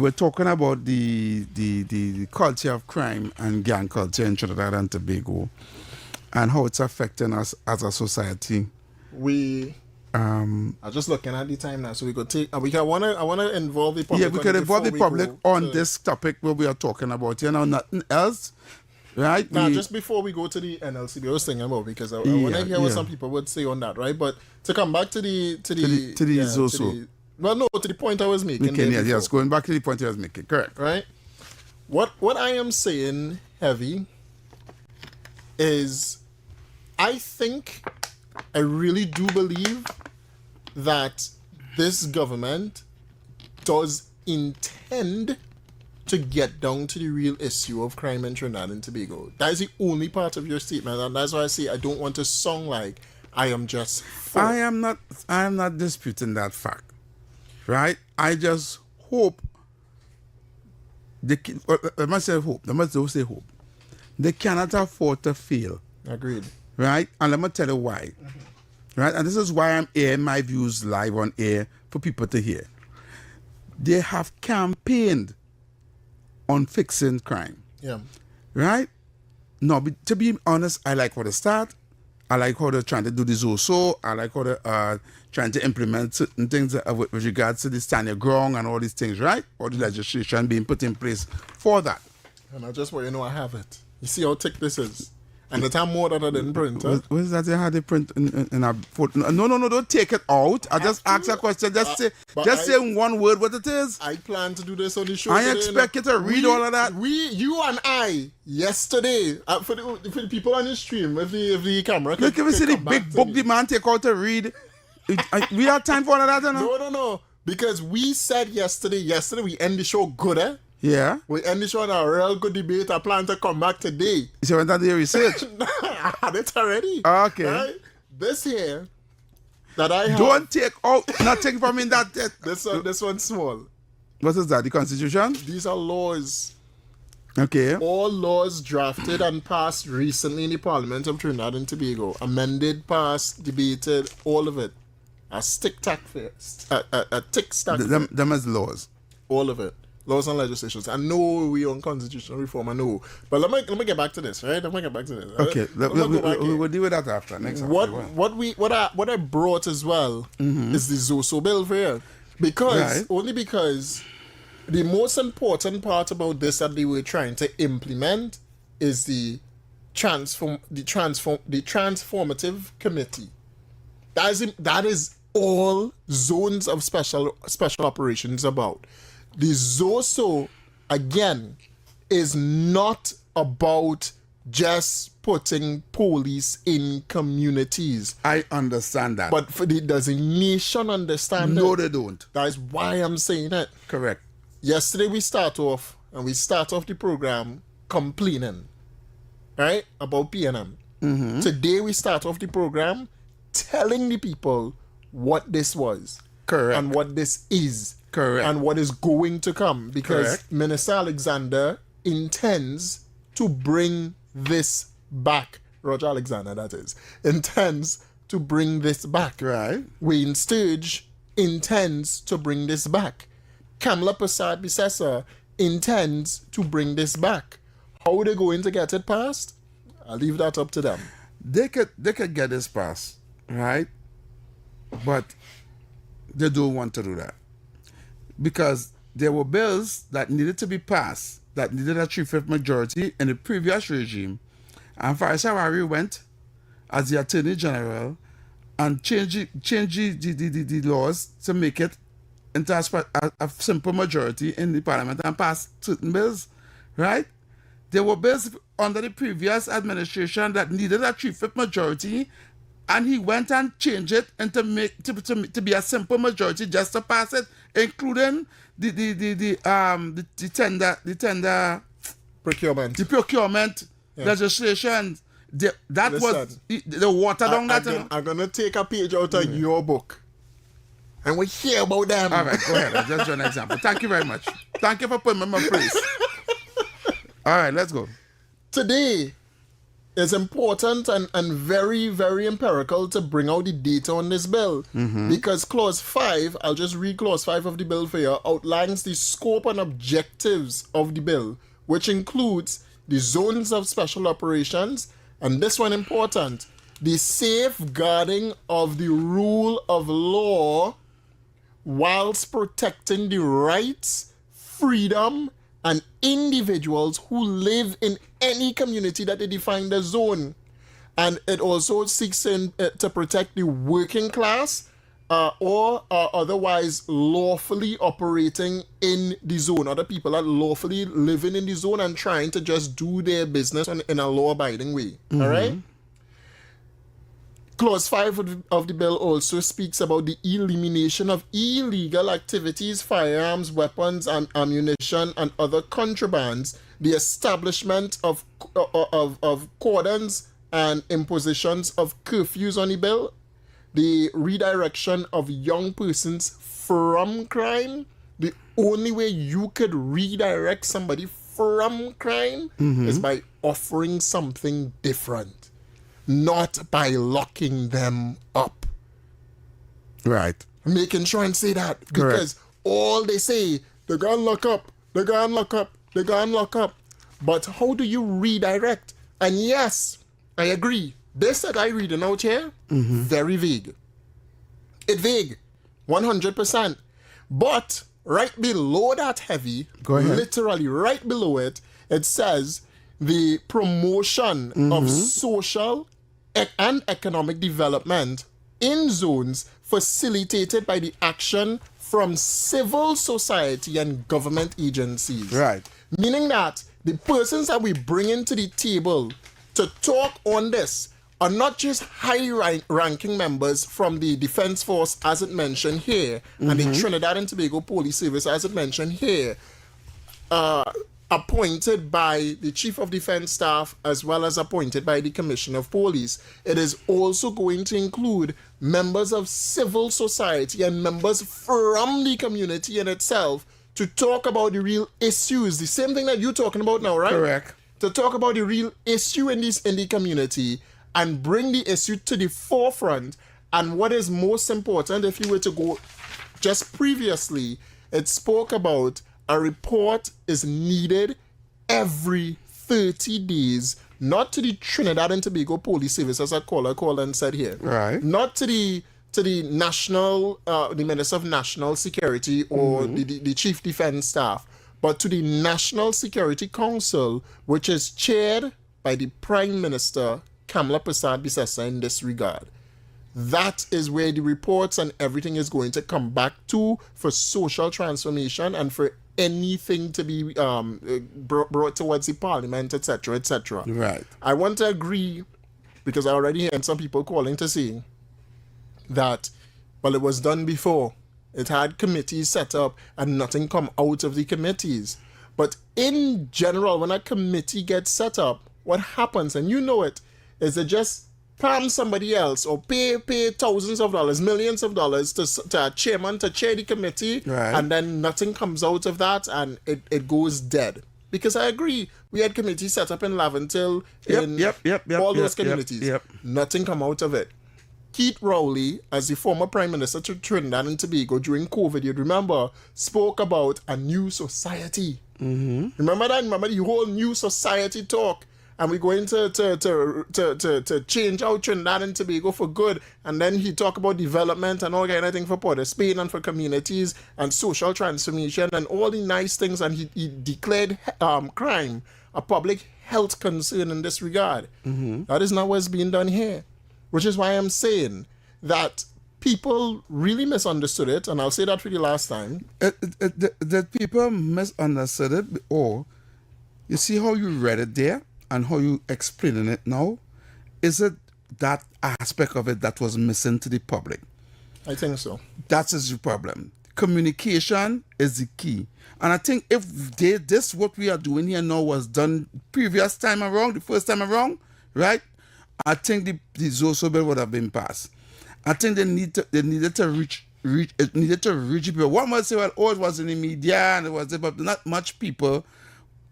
culture of crime and gang culture in Trinidad and Tobago, and how it's affecting us as a society. I'm just looking at the time now, so we could take. I wanna involve the public. Yeah, we can involve the public on this topic where we are talking about. Nothing else, right? Now, just before we go to the NLCB, I was thinking about because I want to hear what some people would say on that, right? But to come back to the Zoso. To the point I was making. Yes, going back to the point I was making. Correct. Right. What I am saying, Heavy, is I really do believe that this government does intend to get down to the real issue of crime in Trinidad and Tobago. That is the only part of your statement, and that's why I say I don't want to sound like I am just. I am not disputing that fact, right? I just hope. I must say hope. I must say hope. They cannot afford to fail. Agreed. Right? And let me tell you why. Right? And this is why I'm airing my views live on air for people to hear. They have campaigned on fixing crime. Yeah. Right? No, but to be honest, I like how they start. I like how they're trying to do this also. I like how they're trying to implement certain things with regards to the stand your ground and all these things, right? All the legislation being put in place for that. And I just want you to know I have it. You see how thick this is? And the time more that I didn't print. Huh? What is that you had to print in a photo? No, don't take it out. I just ask a question. Just say in one word what it is. I plan to do this on the show. I today, expect you to read all of that. You and I, yesterday, for the people on the stream, if the camera Look, if you see the big book the man take out to read, we have time for all of that, you know? No. Because we said yesterday we end the show good, eh? Yeah. We end the show on a real good debate. I plan to come back today. So you went and did your research? I had it already. Okay. Right? This here that I have. Don't take out nothing from in that. This one's small. What is that? The Constitution? These are laws. Okay. All laws drafted and passed recently in the Parliament of Trinidad and Tobago. Amended, passed, debated, all of it. A tick-tack Them as laws. all of it. Laws and legislations. I know we on constitutional reform, I know. But let me get back to this, right? Let me get back to this. Okay, we'll deal with that after. Next time. What I brought as well is the Zoso bill for you. Only because the most important part about this that they were trying to implement is the transformative committee. That is all zones of special operations about. The ZOSO, again, is not about just putting police in communities. I understand that. But does the nation understand No, it? they don't. That is why I'm saying it. Correct. Yesterday we start off the program complaining, right, about PNM. Today we start off the program telling the people what this was. Correct. And what this is. Correct. And what is going to come. Because Correct. Minister Alexander intends to bring this back. Roger Alexander, that is. Intends to bring this back. Right. Wayne Sturge intends to bring this back. Kamala Prasad Bisesa intends to bring this back. How are they going to get it passed? I'll leave that up to them. They could get this passed, right? But they don't want to do that. Because there were bills that needed to be passed, that needed a 3/5 majority in the previous regime. And Faisal went as the Attorney General and changed the laws to make it into a simple majority in the Parliament and pass certain bills, right? There were bills under the previous administration that needed a 3/5 majority, and he went and changed it and to be a simple majority just to pass it, including the tender procurement legislation. That was the water down that. I'm gonna take a page out of your book. And we hear about them. All right, go ahead. I'll just do an example. Thank you very much. Thank you for putting me in my place. All right, let's go. Today is important and very, very empirical to bring out the data on this bill. Because Clause 5, I'll just read Clause 5 of the bill for you, outlines the scope and objectives of the bill, which includes the zones of special operations, and this one important, the safeguarding of the rule of law whilst protecting the rights, freedom, and individuals who live in any community that they define the zone. And it also seeks to protect the working class or otherwise lawfully operating in the zone. Other people that lawfully living in the zone and trying to just do their business in a law-abiding way. All right? Clause 5 of the bill also speaks about the elimination of illegal activities, firearms, weapons, and ammunition, and other contrabands, the establishment of cordons and impositions of curfews on the bill, the redirection of young persons from crime. The only way you could redirect somebody from crime is by offering something different. Not by locking them up. Right. Making sure and say that. Because all they say, they're going to lock up, they're going to lock up, they're going to lock up. But how do you redirect? And yes, I agree. This that I reading out here, very vague. It's vague. 100%. But right below that heavy, Go ahead. literally right below it, it says the promotion of social and economic development in zones facilitated by the action from civil society and government agencies. Right. Meaning that the persons that we bring into the table to talk on this are not just high-ranking members from the Defense Force, as it mentioned here, and the Trinidad and Tobago Police Service, as it mentioned here, appointed by the Chief of Defense Staff as well as appointed by the Commissioner of Police. It is also going to include members of civil society and members from the community in itself to talk about the real issues. The same thing that you're talking about now, right? Correct. To talk about the real issue in the community and bring the issue to the forefront. And what is most important, if you were to go just previously, it spoke about a report is needed every 30 days, not to the Trinidad and Tobago Police Service, as a caller called and said here. Right. Not to the national, the Minister of National Security or the Chief Defense Staff, but to the National Security Council, which is chaired by the Prime Minister, Kamala Prasad Bisesa, in this regard. That is where the reports and everything is going to come back to for social transformation and for anything to be brought towards the parliament, etc., etc. Right. I want to agree, because I already heard some people calling to say that, well, it was done before. It had committees set up and nothing come out of the committees. But in general, when a committee gets set up, what happens, and you know it, is it just palm somebody else or pay thousands of dollars, millions of dollars to a chairman to chair the committee, right, and then nothing comes out of that and it goes dead. Because I agree, we had committees set up in Laventille, all those communities. Nothing come out of it. Keith Rowley, as the former Prime Minister to Trinidad and Tobago during COVID, you'd remember, spoke about a new society. Remember that? Remember the whole new society talk? And we're going to change out Trinidad and Tobago for good. And then he talked about development and all kind of thing for Port of Spain and for communities and social transformation and all the nice things. And he declared crime a public health concern in this regard. That is not what's being done here. Which is why I'm saying that people really misunderstood it. And I'll say that for the last time. That people misunderstood it, or you see how you read it there and how you explaining it now? Is it that aspect of it that was missing to the public? I think so. That is the problem. Communication is the key. And I think if this what we are doing here now was done previous time around, the first time around, right? I think the Zoso bill would have been passed. I think they needed to reach people. One might say, well, it was in the media and it was, but not much people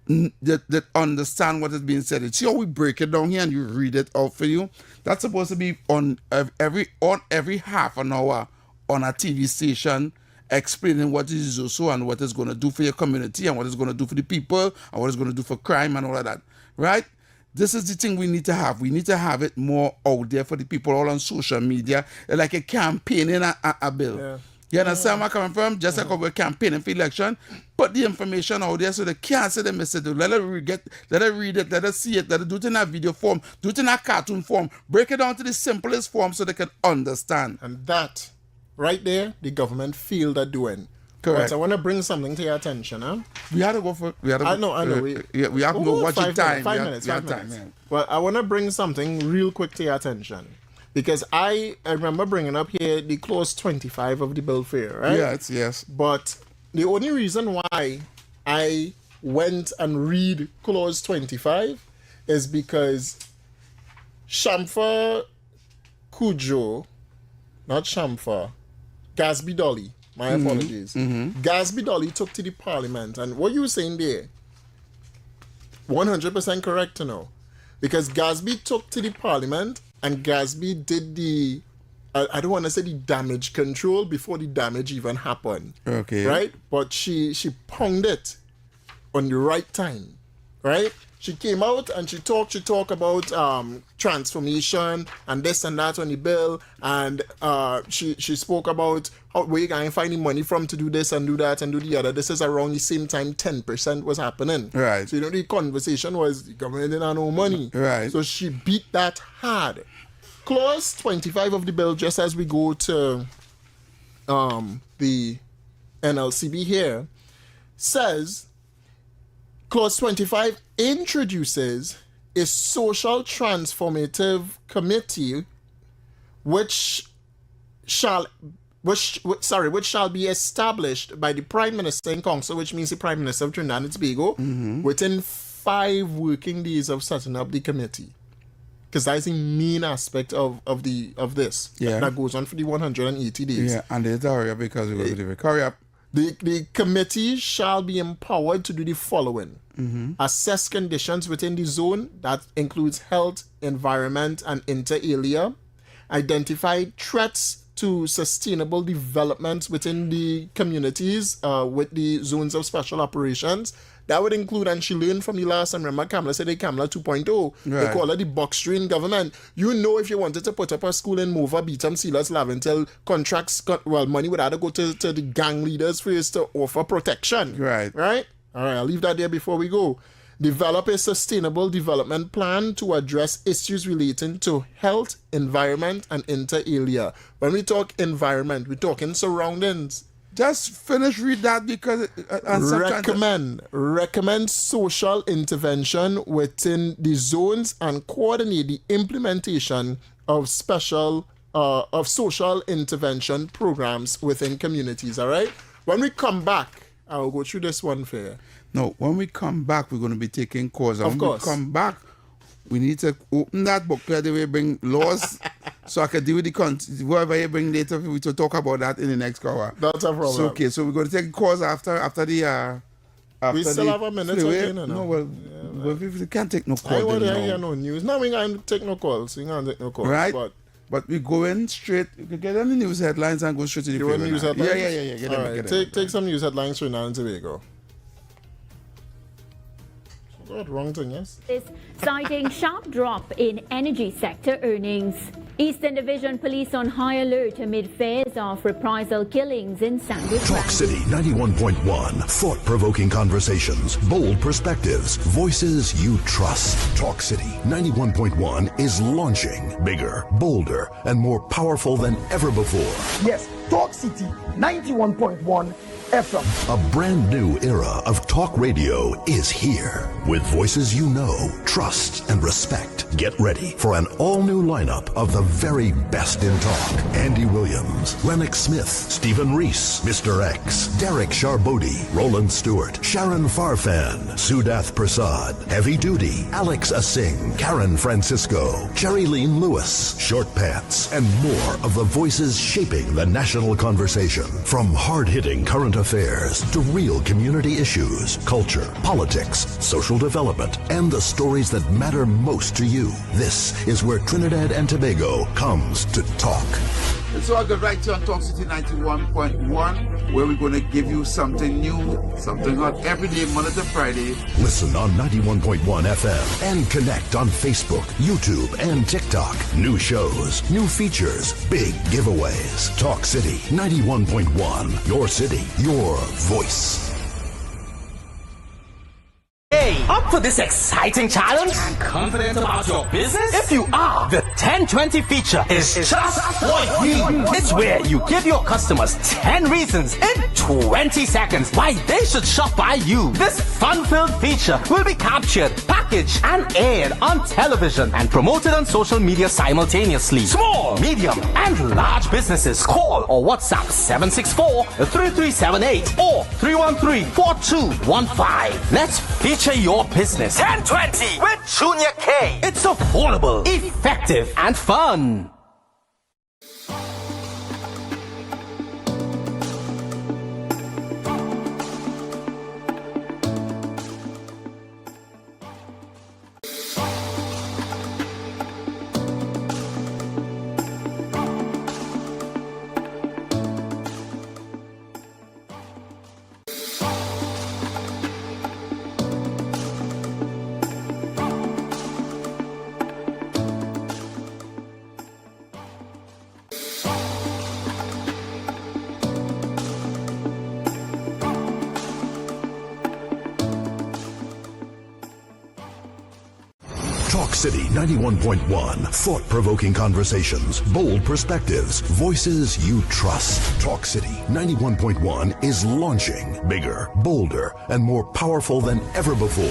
that understand what is being said. See how we break it down here and you read it out for you? That's supposed to be on every half an hour on a TV station, explaining what is Zoso and what it's going to do for your community and what it's going to do for the people and what it's going to do for crime and all of that, right? This is the thing we need to have. We need to have it more out there for the people all on social media, like a campaigning a bill. Yeah. You understand where I'm coming from? Just like we're campaigning for election, put the information out there so they can't say they miss it. Let her read it, let her see it, let her do it in a video form, do it in a cartoon form, break it down to the simplest form so they can understand. And that, right there, the government failed at doing. Correct. But I want to bring something to your attention, huh? We had to go for. I know. We have to go watch the time. 5 minutes. Time, yeah. Well, I want to bring something real quick to your attention. Because I remember bringing up here the clause 25 of the bill fair, right? Yes. But the only reason why I went and read clause 25 is because Shamfa Kujo, not Shamfa, Gasby Dolly, my apologies. Gasby Dolly took to the parliament, and what you were saying there, 100% correct to know. Because Gasby took to the parliament and Gasby did the, I don't want to say the damage control before the damage even happened. Okay. Right? But she pounded it on the right time. Right? She came out and she talked about transformation and this and that on the bill, and she spoke about where you can find the money from to do this and do that and do the other. This is around the same time 10% was happening. Right. So the conversation was the government didn't have no money. Right. So she beat that hard. Clause 25 of the bill, just as we go to the NLCB here, says Clause 25 introduces a social transformative committee which shall be established by the Prime Minister in Council, which means the Prime Minister of Trinidad and Tobago, within 5 working days of setting up the committee. Because that's the main aspect of this. That goes on for the 180 days. Yeah, and there's a hurry up because we're going to do it. Hurry up. The committee shall be empowered to do the following. Assess conditions within the zone, that includes health, environment, and inter alia. Identify threats to sustainable development within the communities with the zones of special operations. That would include, and she learned from the last time, remember Kamala said they Kamala 2.0. They call her the box train government. You know, if you wanted to put up a school in Mova, Beetham, Sealers, Laventel, money would either go to the gang leaders first to offer protection. Right. All right, I'll leave that there before we go. Develop a sustainable development plan to address issues relating to health, environment, and inter alia. When we talk environment, we're talking surroundings. Just read that because recommend social intervention within the zones and coordinate the implementation of social intervention programs within communities. All right. When we come back, I'll go through this one for you. No, when we come back, we're going to be taking calls. Of course. When we come back, we need to open that booklet the way we bring laws so I can deal with the whoever you bring later. We to talk about that in the next hour. That's a problem. So, okay, so we're going to take calls after the. We still have a minute again. No, we can't take no calls. I want to hear no news. No, we can't take no calls. We can't take no calls. Right. But we go in straight. You can get any news headlines and go straight to the paper. News headlines? Yeah. Get All right. Take some news headlines for Trinidad and Tobago. Wrong thing, yes? Citing sharp drop in energy sector earnings. Eastern Division Police on high alert amid fears of reprisal killings in Sandwich Talk City 91.1. Thought-provoking conversations, bold perspectives, voices you trust. Talk City 91.1 is launching bigger, bolder, and more powerful than ever before. Yes, Talk City 91.1 FM. A brand new era of talk radio is here. With voices you know, trust, and respect. Get ready for an all-new lineup of the very best in talk. Andy Williams, Lennox Smith, Stephen Reese, Mr. X, Derek Charbodi, Roland Stewart, Sharon Farfan, Sudath Prasad, Heavy Duty, Alex Asing, Karen Francisco, Jerry Lean Lewis, Short Pants, and more of the voices shaping the national conversation. From hard-hitting current affairs to real community issues, culture, politics, social development, and the stories that matter most to you. This is where Trinidad and Tobago comes to talk. And so I go right to on Talk City 91.1, where we're going to give you something new, something hot every day, Monday to Friday. Listen on 91.1 FM and connect on Facebook, YouTube, and TikTok. New shows, new features, big giveaways. Talk City 91.1. Your city, your voice. Hey, up for this exciting challenge? And confident about your business? If you are, the 1020 feature is just what we need. It's where you give your customers 10 reasons in 20 seconds why they should shop by you. This fun-filled feature will be captured, packaged, and aired on television and promoted on social media simultaneously. Small, medium, and large businesses call or WhatsApp 764-3378 or 313-4215. Let's feature your business. 1020 with Junior K. It's affordable, effective, and fun. Talk City 91.1. Thought-provoking conversations, bold perspectives, voices you trust. Talk City 91.1 is launching bigger, bolder, and more powerful than ever before.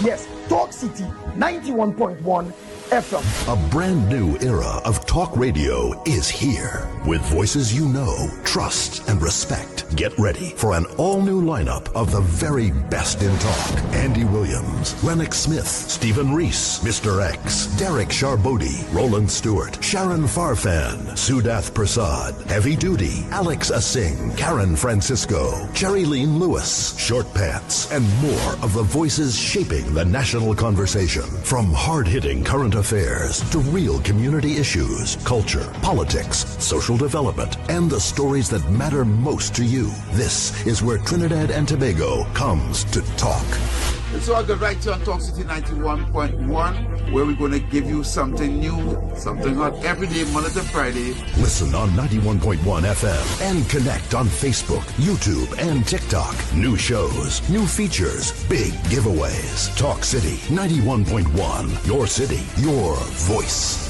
Yes, Talk City 91.1 FM. A brand new era of talk radio is here. With voices you know, trust, and respect. Get ready for an all-new lineup of the very best in talk. Andy Williams, Lennox Smith, Stephen Reese, Mr. X, Derek Charbodi, Roland Stewart, Sharon Farfan, Sudath Prasad, Heavy Duty, Alex Asing, Karen Francisco, Jerry Lean Lewis, Short Pants, and more of the voices shaping the national conversation. From hard-hitting current affairs to real community issues, culture, politics, social development, and the stories that matter most to you. This is where Trinidad and Tobago comes to talk. It's all good right here on Talk City 91.1, where we're going to give you something new, something hot every day, Monday to Friday. Listen on 91.1 FM and connect on Facebook, YouTube, and TikTok. New shows, new features, big giveaways. Talk City 91.1. Your city, your voice.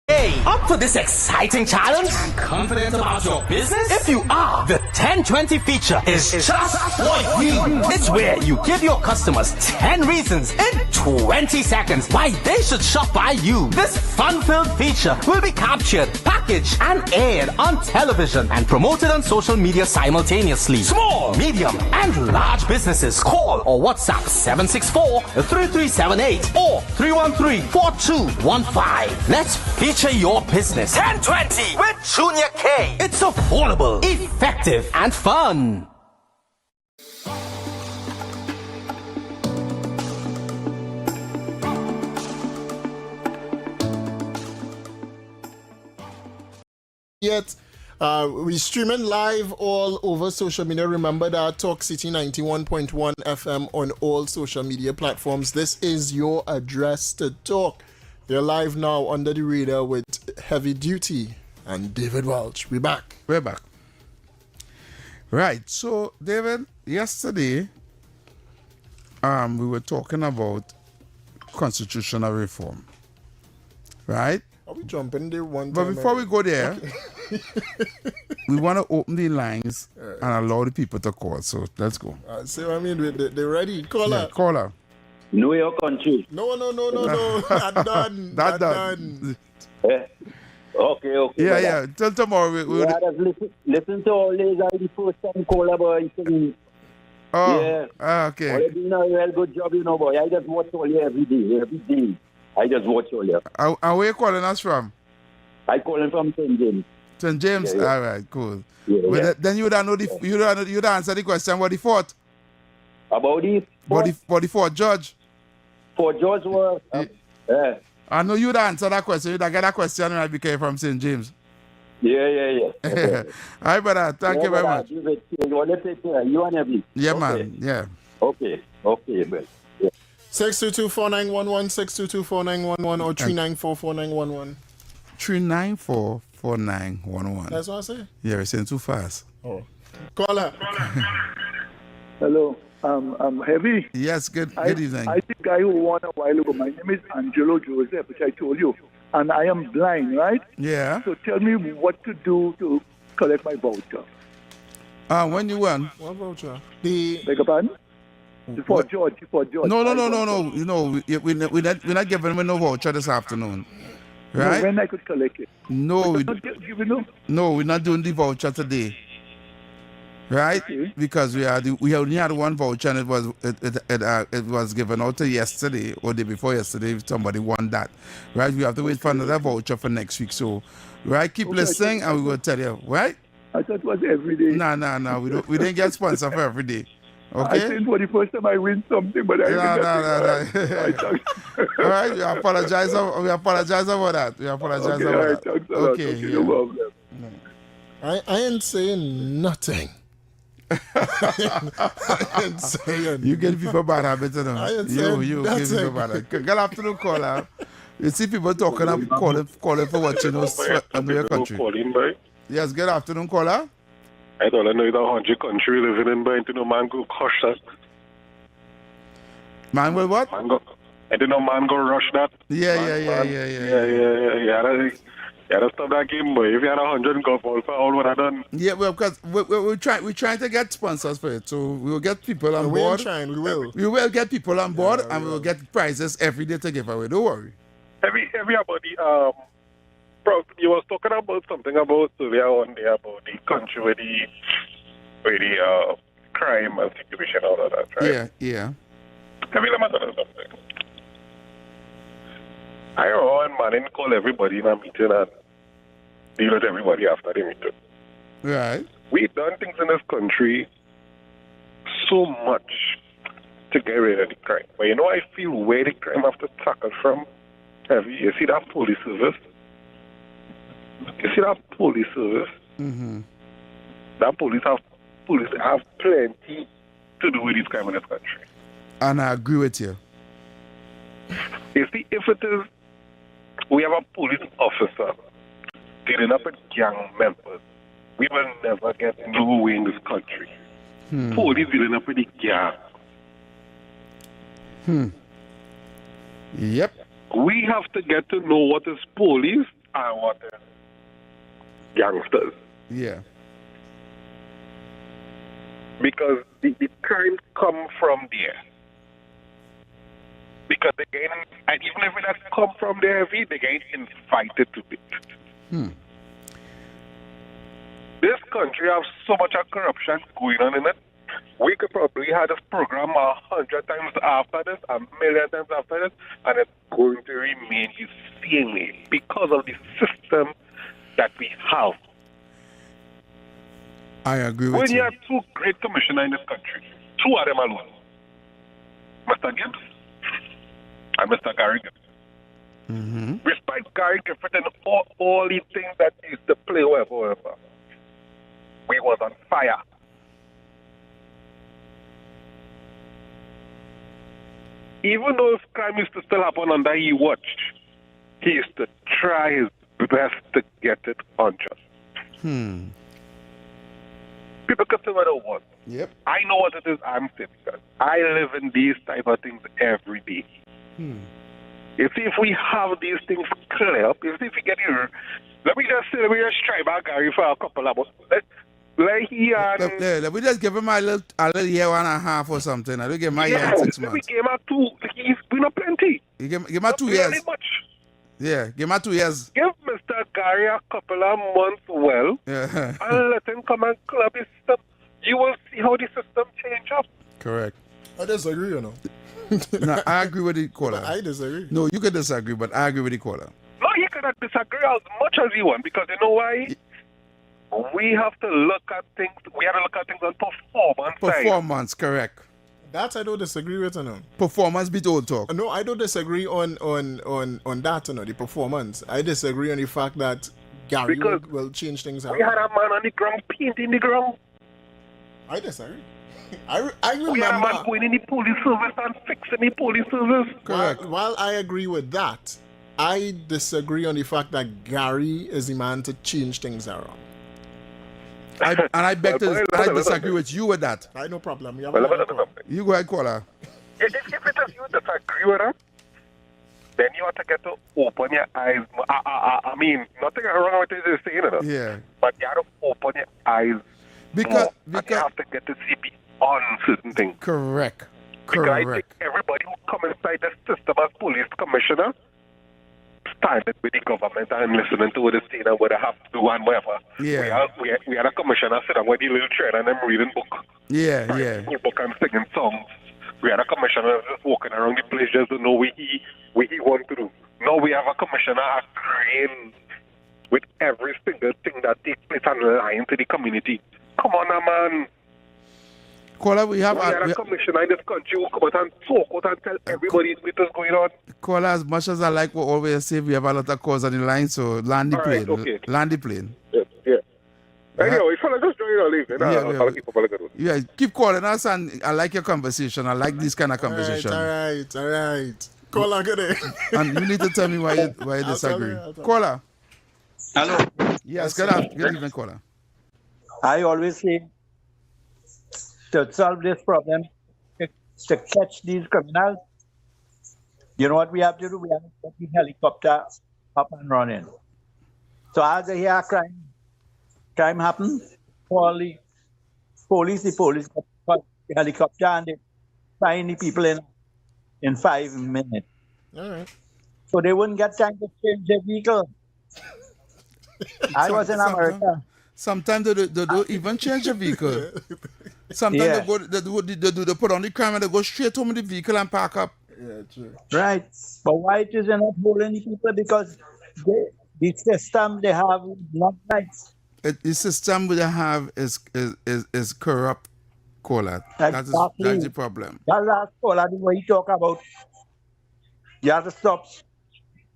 Hey, up for this exciting challenge? Confident about your business? If you are, the 1020 feature is just what you need. It's where you give your customers 10 reasons in 20 seconds why they should shop by you. This fun-filled feature will be captured, packaged, and aired on television and promoted on social media simultaneously. Small, medium, and large businesses call or WhatsApp 764-3378 or 313-4215. Let's feature your business. 1020 with Junior K. It's affordable, effective, and fun. Yet, we streaming live all over social media. Remember that Talk City 91.1 FM on all social media platforms. This is your address to talk. They're live now under the radar with Heavy Duty and David Welch. We're back. We're back. Right. So, David, yesterday, we were talking about constitutional reform. Right? Are we jumping there one But time? before we go there, we want to open the lines and allow the people to call. So, let's go. See what I mean? They're ready. Caller. Caller. Know your country. No. That done. That done. Okay. Yeah. Till tomorrow. Just listen to all these. I the first time caller, boy. Okay. You're doing a real good job, boy. I just watch all you every day. I just watch all you. And where you calling us from? I calling from St. James. St. James? Yeah. All right, cool. Yeah. Then you don't know you'd answer the question what the fourth? About the fourth judge? For George was I know you'd answer that question. You'd get that question when I became from St. James. Yeah. All right, brother. Thank you very much. You and every. Yeah, okay. man. Yeah. Okay, man. 622-4911, 622-4911 or 394-4911. 394-4911. That's what I say? Yeah, you're saying too fast. Oh. Caller. Hello. I'm Heavy. Yes, good evening. I think I won a while ago. My name is Angelo Joseph, which I told you. And I am blind, right? Yeah. So tell me what to do to collect my voucher. When you won? What voucher? Beg your pardon? For George. No. You know, we're not giving him no voucher this afternoon. Right? No, when I could collect it. No, we're not doing the voucher today. Right? Okay. Because we only had one voucher and it was given out to yesterday or the day before yesterday. Somebody won that. Right? We have to wait for another voucher for next week. So, right, keep listening and we will tell you. Right? I thought it was every day. No. We didn't get sponsor for every day. Okay? I think for the first time I win something, but I No. All right, we apologize about that. Okay. No problem. I ain't saying nothing. I ain't saying You get people bad habits, you know. I ain't saying You nothing. give people bad habits. Good afternoon, caller. You see people talking and calling for what you know under your country. Yes, good afternoon, caller. I don't know the 100 country living in, but no man go crush that. Man will what? Man go. I didn't know man go rush that. Yeah. That's stop that game, boy. If you had 100 golf balls for all what I done. Yeah, well, because we're trying to get sponsors for it, so we will get people on board. We will get people on board, and we will get prizes every day to give away. Don't worry. Everybody, bro, you was talking about something about earlier on there about the country with the crime and situation and all of that, right? Yeah. Let me tell you something. I know one man didn't call everybody in a meeting and deal with everybody after the meeting. Right. We've done things in this country so much to get rid of the crime. But you know, I feel where the crime have to tackle from. You see that police service? Mm-hmm. That police have plenty to do with this crime in this country. And I agree with you. You see, if it is, we have a police officer dealing up with gang members, we will never get nowhere in this country. Police dealing up with the gang. Yep. We have to get to know what is police and what is gangsters. Yeah. Because the crime come from there. Because they get, and even if it has come from there, they get invited to it. This country has so much of corruption going on in it. We could probably have this program 100 times after this, 1,000,000 times after this, and it's going to remain the same way because of the system that we have. I agree with when you. You have two great commissioners in this country, two of them alone, Mr. Gibbs and Mr. Gary Gibbs. Respect Gary Gibbs and all the things that he used to play whatever. We was on fire. Even though crime used to still happen under he watched, he used to try his best to get it on justice. People can say what they want. Yep. I know what it is I'm saying. I live in these type of things every day. You see, if we have these things clear up, you see, if we get here, let me just try back Gary for a couple of months. Let me just give him a little year and a half or something. I don't give my year and 6 months. We gave him 2. He's been up plenty. Give him 2 years. Much. Yeah, give him 2 years. Give Mr. Gary a couple of months and let him come and club his system. You will see how the system change up. Correct. I disagree, you know. No, I agree with the caller. I disagree. No, you can disagree, but I agree with the caller. No, you cannot disagree as much as you want, because you know why? We have to look at things. We have to look at things on performance. Performance, correct. That I don't disagree with, you know. Performance beat old talk. No, I don't disagree on that, you know, the performance. I disagree on the fact that Gary will change things out. We had a man on the ground painting the ground. I disagree. I remember. We had a man going in the police service and fixing the police service. Correct. While I agree with that, I disagree on the fact that Gary is the man to change things around. I beg to disagree with you with that. I no problem. You go ahead, caller. If it is you disagree with her, then you have to get to open your eyes. I mean, nothing wrong with what you're saying, you know? Yeah. But you have to open your eyes because you have to get to see beyond certain things. Correct. Because I think everybody who come inside the system as police commissioner started with the government and listening to what they say and what they have to do and whatever. Yeah. We had a commissioner sitting with the little train and them reading book. Yeah. Book and singing songs. We had a commissioner just walking around the place just to know what he want to do. Now we have a commissioner agreeing with every single thing that takes place and lying to the community. Come on now, man. Caller, we have a commissioner in this country who come out and talk out and tell everybody what is going on. Caller, as much as I like what always say, we have a lot of calls on the line, so land the plane. Okay. Land the plane. Yeah. Anyway, fella, just join or leave. Yeah, keep calling us, and I like your conversation. I like this kind of conversation. All right. Caller, good day. And you need to tell me why you disagree. Caller. Hello. Yes, good evening, caller. I always say to solve this problem, to catch these criminals, you know what we have to do? We have to get the helicopter up and running. So as they hear crime happen, call the police get the helicopter and they find the people in 5 minutes. All right. So they wouldn't get time to change their vehicle. I was in America. Sometimes they don't even change the vehicle. Sometimes they put on the crime and they go straight home in the vehicle and park up. Yeah, true. Right. But why it is not holding the people? Because the system they have is not nice. The system we have is corrupt, Kola. Exactly. That's the problem. That's Kola, the way you talk about. You have to stop.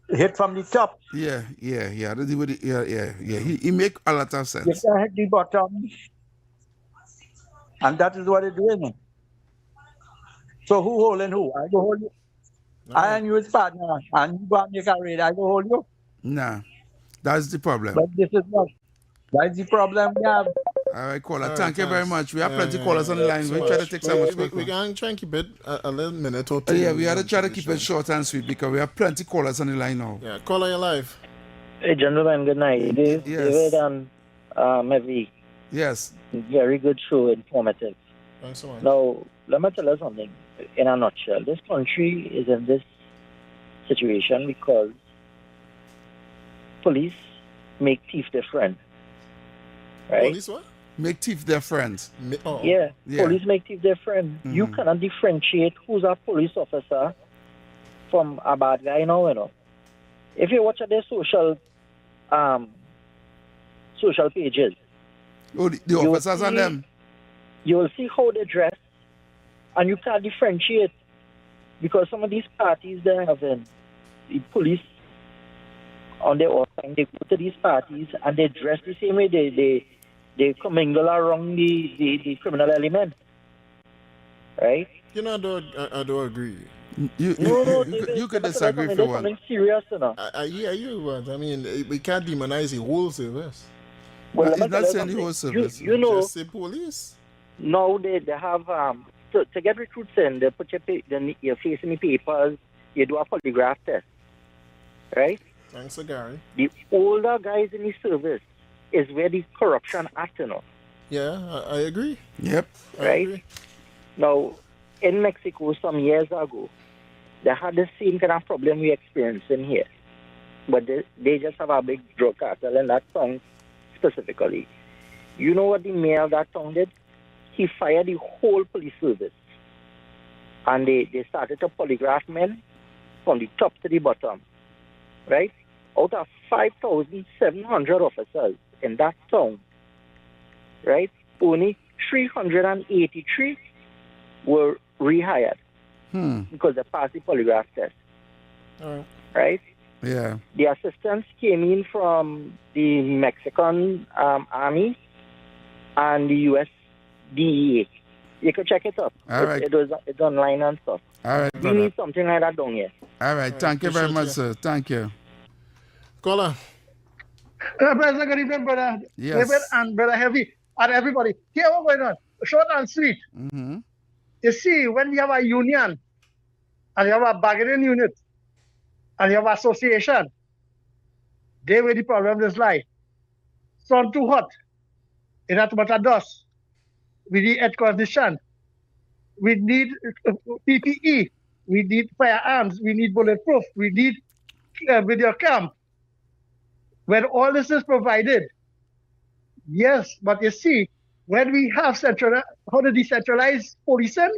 Hit from the top. Yeah. He make a lot of sense. You can hit the bottom. And that is what it's doing. So who holding who? I go hold you. I and you is partner. And you go and make a raid. I go hold you. Nah. That's the problem. But this is not. That's the problem we have. All right, caller. Thank you very much. We have plenty of callers on the line. We try to take some much. We can try and keep it a little minute or two. Yeah, we had to try to keep it short and sweet because we have plenty of callers on the line now. Yeah, caller, you're live. Hey, gentlemen, good night. David and Mevi. Yes. Very good show, informative. Thanks so much. Now, let me tell you something. In a nutshell, this country is in this situation because police make thief their friend. Right? Police what? Make thief their friends. Yeah, police make thief their friend. Mm-hmm. You cannot differentiate who's a police officer from a bad guy now, you know. If you watch their social pages. Oh, the officers and them. You will see how they dress, and you can't differentiate because some of these parties they have the police on their own time. They go to these parties and they dress the same way. They commingle around the criminal element, right? You know, I don't agree. You could disagree if you want. Serious, you know. Yeah, you want. I mean, we can't demonize the whole service. Well, it's not saying the whole service. You know, just say police. No, they have to get recruits in. They put your face in the papers. You do a polygraph test, right? Thanks, Gary. The older guys in the service is where the corruption acts, you know. Yeah, I agree. Yep. Right? Agree. Now, in Mexico, some years ago, they had the same kind of problem we experiencing here. But they just have a big drug cartel in that town specifically. You know what the mayor of that town did? He fired the whole police service. And they started to polygraph men from the top to the bottom. Right? Out of 5,700 officers in that town, right, only 383 were rehired because they passed the polygraph test. Right? Yeah. The assistants came in from the Mexican Army and the U.S. DEA. You can check it up. All right. It's online and stuff. All right, we need something like that down here. All right. Thank you very much, sir. Thank you. Caller. Brother, good evening, brother. Yes. David and brother Heavy and everybody. Here, what's going on? Short and sweet. Mm-hmm. You see, when we have a union and you have a bargaining unit and you have association, they where the problem is lie. Sun too hot. It has too much dust. We need air condition. We need PPE. We need firearms. We need bulletproof. We need video cam. When all this is provided, yes, but you see, when we have the decentralized policing,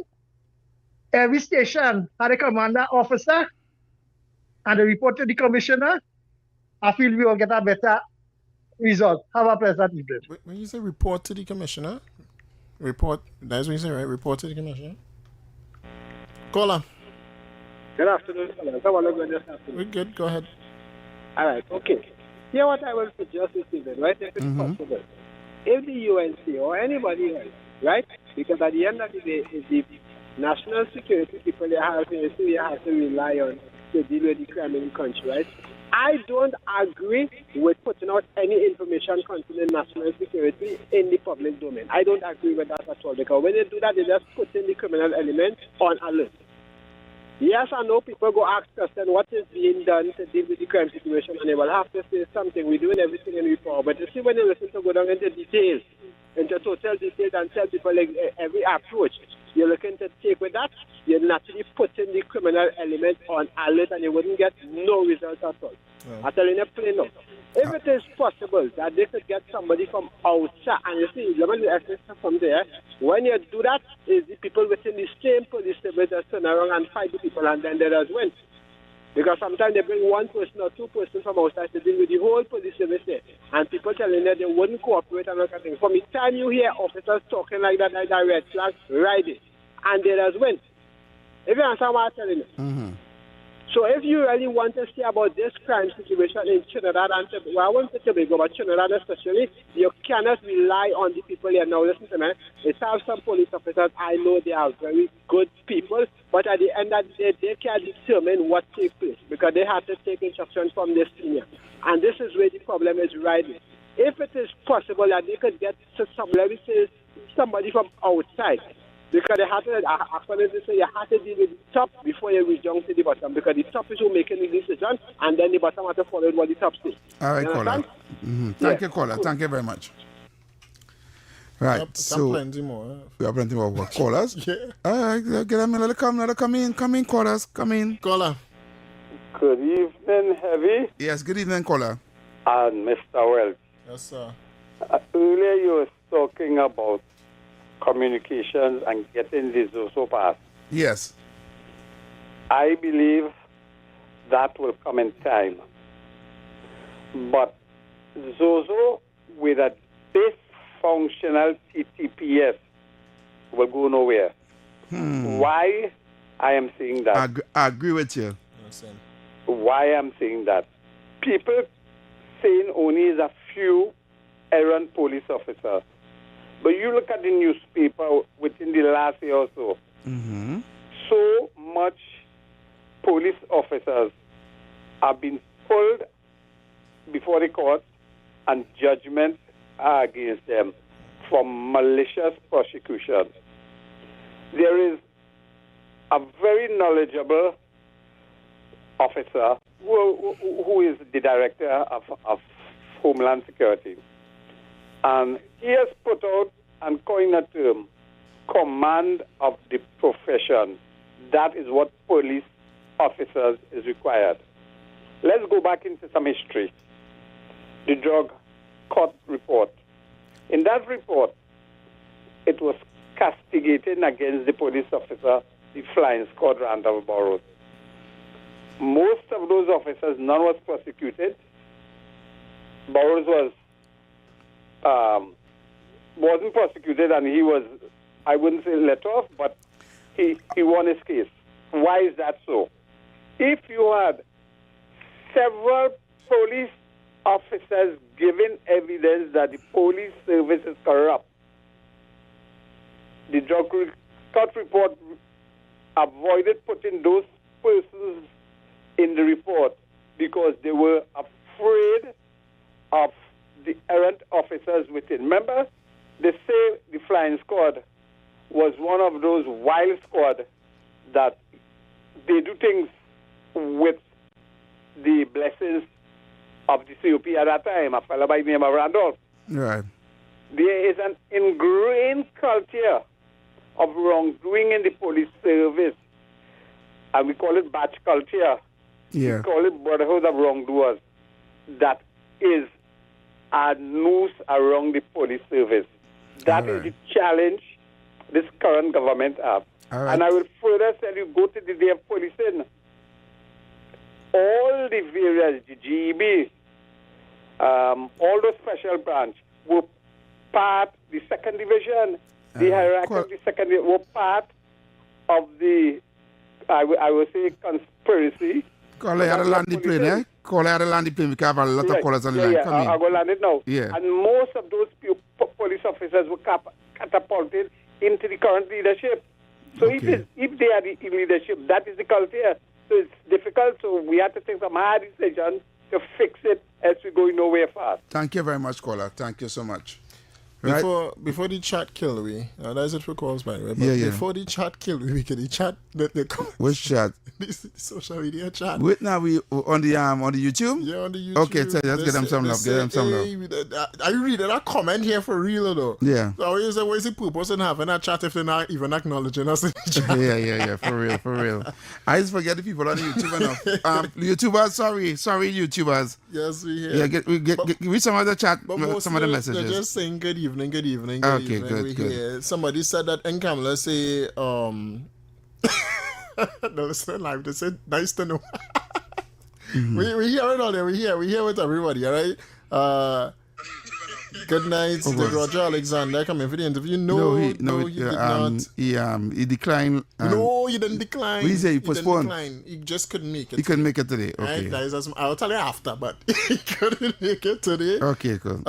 every station had a commander officer and they report to the commissioner, I feel we will get a better result. Have a pleasant evening. When you say report to the commissioner, that's what you say, right? Report to the commissioner. Caller. Good afternoon, fellas. How are you going this afternoon? We're good. Go ahead. All right. Okay. Here what I will suggest is this, right? If it's possible. If the UNC or anybody else, right? Because at the end of the day, it's the national security people you have to rely on to deal with the crime in the country, right? I don't agree with putting out any information concerning national security in the public domain. I don't agree with that at all, because when they do that, they just put in the criminal element on alert. Yes, I know people go ask us then what is being done to deal with the crime situation, and they will have to say something. We're doing everything in reform. But you see, when you listen to go down into details, into total details, and tell people like every approach you're looking to take with that, you're naturally putting the criminal element on alert, and you wouldn't get no results at all. Yeah. I'm telling you plain now. If it is possible that they could get somebody from outside, and you see, let me ask from there, when you do that, is the people within the same police service that turn around and fight the people, and then they just win. Because sometimes they bring one person or two persons from outside to deal with the whole police service there, and people telling them they wouldn't cooperate and all kind of things. From the time you hear officers talking like that red flag, ride it, and they just win. If you understand what I'm telling you. Mm-hmm. So if you really want to see about this crime situation in Trinidad and Tobago, well, I won't say Tobago, but Trinidad especially, you cannot rely on the people here. Now listen to me, they have some police officers, I know they are very good people, but at the end of the day, they can't determine what takes place, because they have to take instructions from their senior. And this is where the problem is riding. If it is possible that they could get to let me say, somebody from outside, because they have to, according to say, you have to deal with the top before you reach down to the bottom, because the top is who making the decision, and then the bottom has to follow what the top says. All right, caller. Mm-hmm. Thank you, caller. Cool. Thank you very much. Right, so plenty more. we have plenty more callers. Yeah. All right, get them. Let them come in, callers, come in. Caller. Good evening, Heavy. Yes, good evening, caller. And Mr. Welch. Yes, sir. Earlier you were talking about communications and getting the ZOSO pass. Yes. I believe that will come in time. But ZOSO with a dysfunctional TTPS will go nowhere. Why I am saying that? I agree with you. Why I'm saying that? People saying only is a few errant police officers. But you look at the newspaper within the last year or so, so much police officers have been pulled before the court, and judgments are against them for malicious prosecution. There is a very knowledgeable officer who is the director of Homeland Security. And he has put out and coined a term, command of the profession. That is what police officers is required. Let's go back into some history. The drug court report. In that report, it was castigating against the police officer, the flying squad Randall Burrows. Most of those officers, none was prosecuted. Burrows wasn't prosecuted, and he was, I wouldn't say let off, but he won his case. Why is that so? If you had several police officers giving evidence that the police service is corrupt, the drug court report avoided putting those persons in the report because they were afraid of the errant officers within. Remember, they say the flying squad was one of those wild squad that they do things with the blessings of the COP at that time, a fellow by the name of Randolph. Right. There is an ingrained culture of wrongdoing in the police service, and we call it batch culture. Yeah. We call it brotherhood of wrongdoers. That is a noose around the police service. That is the challenge this current government has. And I will further tell you, go to the day of policing. All the various, the GEB, all those special branch were part, the second division, the hierarchy of the second division, were part of the, I would say, conspiracy. Call out a landing plane, eh? Call out a landing plane. We have a lot of callers on the line. Come in. I'll go land it now. Yeah. And most of those police officers were catapulted into the current leadership. So if they are the leadership, that is the culture. So it's difficult. So we have to take some hard decisions to fix it, else we're going nowhere fast. Thank you very much, caller. Thank you so much. Right. Before the chat kill we, that's it for calls by the way. But Yeah. before the chat kill we can the chat which chat? the social media chat. Wait, now we on the YouTube? Yeah, on the YouTube. Okay, let's get them some love. Get them some love. I read that comment here for real though. Yeah. So I say, what's the purpose in having a chat if they're not even acknowledging us in the chat? Yeah, for real. I just forget the people on the YouTube enough. YouTubers, sorry, YouTubers. Yes, we hear. Yeah, read some of the chat, but some of the messages. They're just saying good evening. Okay, good. Hear. Somebody said that in Kamala say, no, listen live. They said, nice to know. We hear it all there. We hear with everybody, all right? Good night to Roger Alexander coming for the interview. No, he did not. He declined. No, he didn't decline. What did he say? He postponed. He just couldn't make it. He couldn't make it today. Okay. Right, guys, I'll tell you after, but he couldn't make it today. Okay, cool.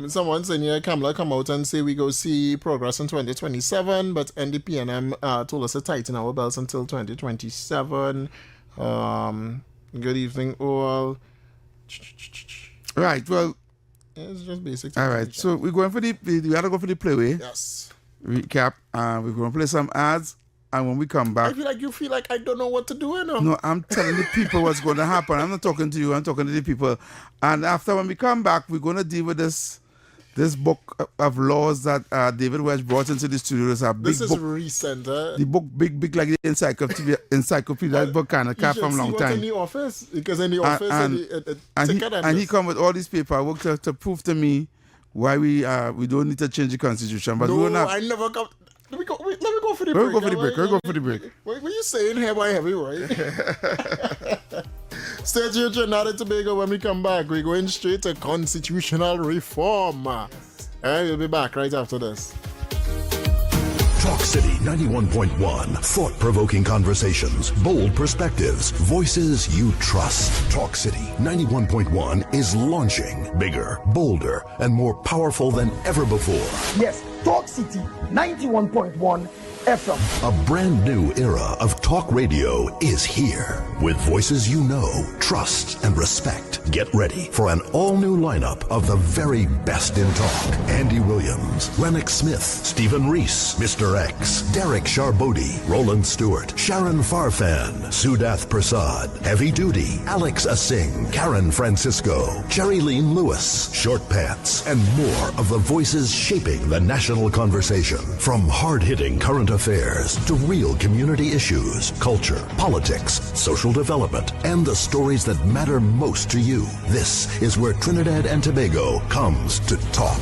Someone saying here, Kamala come out and say we go see progress in 2027, but NDPNM told us to tighten our belts until 2027. Good evening, all. Right, well. Yeah, it's just basic. All right, so we're going for we gotta go for the playway. Yes. Recap. We're going to play some ads, and when we come back, you feel like I don't know what to do, you know? No, I'm telling the people what's going to happen. I'm not talking to you. I'm talking to the people. And after when we come back, we're going to deal with this book of laws that David Welch brought into the studio. This is book, recent. The book, big like the encyclopedia book kind of cat from long time. In the office, because in the office, and he come with all this paperwork to prove to me why we don't need to change the constitution. But I never come. Let me go for the break. We'll go for the break. What are you saying here by heavy, right? Stay tuned, Trinidad and Tobago. When we come back, we're going straight to constitutional reform. We'll be back right after this. Talk City 91.1. Thought-provoking conversations, bold perspectives, voices you trust. Talk City 91.1 is launching bigger, bolder, and more powerful than ever before. Yes, Talk City 91.1 FM. A brand new era of talk radio is here. With voices you know, trust, and respect. Get ready for an all-new lineup of the very best in talk. Andy Williams, Lennox Smith, Stephen Reese, Mr. X, Derek Charbodi, Roland Stewart, Sharon Farfan, Sudath Prasad, Heavy Duty, Alex Asing, Karen Francisco, Cherry-Leen Lewis, Short Pants, and more of the voices shaping the national conversation. From hard-hitting current affairs to real community issues, culture, politics, social development, and the stories that matter most to you. This is where Trinidad and Tobago comes to talk.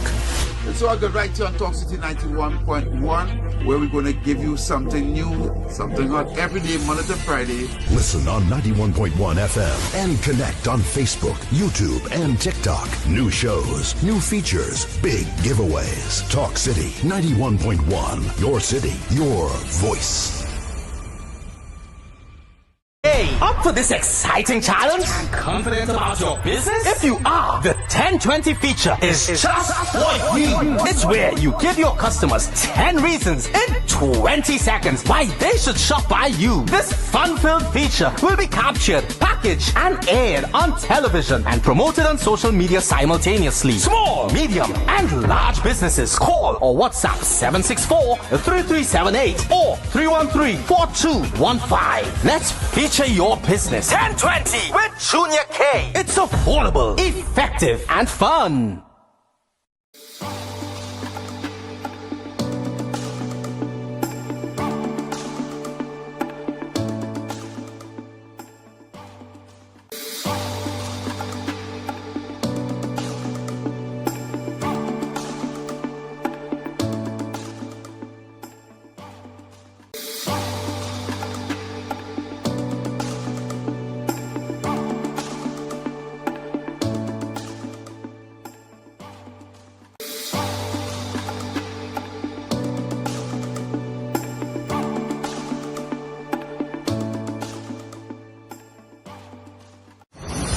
It's all good right here on Talk City 91.1, where we're going to give you something new, something hot every day, Monday to Friday. Listen on 91.1 FM and connect on Facebook, YouTube, and TikTok. New shows, new features, big giveaways. Talk City 91.1. Your city, your voice. Hey, up for this exciting challenge? Confident about your business? If you are, the 1020 feature is just what we need. It's where you give your customers 10 reasons in 20 seconds why they should shop by you. This fun-filled feature will be captured, packaged, and aired on television and promoted on social media simultaneously. Small, medium, and large businesses call or WhatsApp 764-3378 or 313-4215. Let's feature your business. 1020 with Junior K. It's affordable, effective, and fun.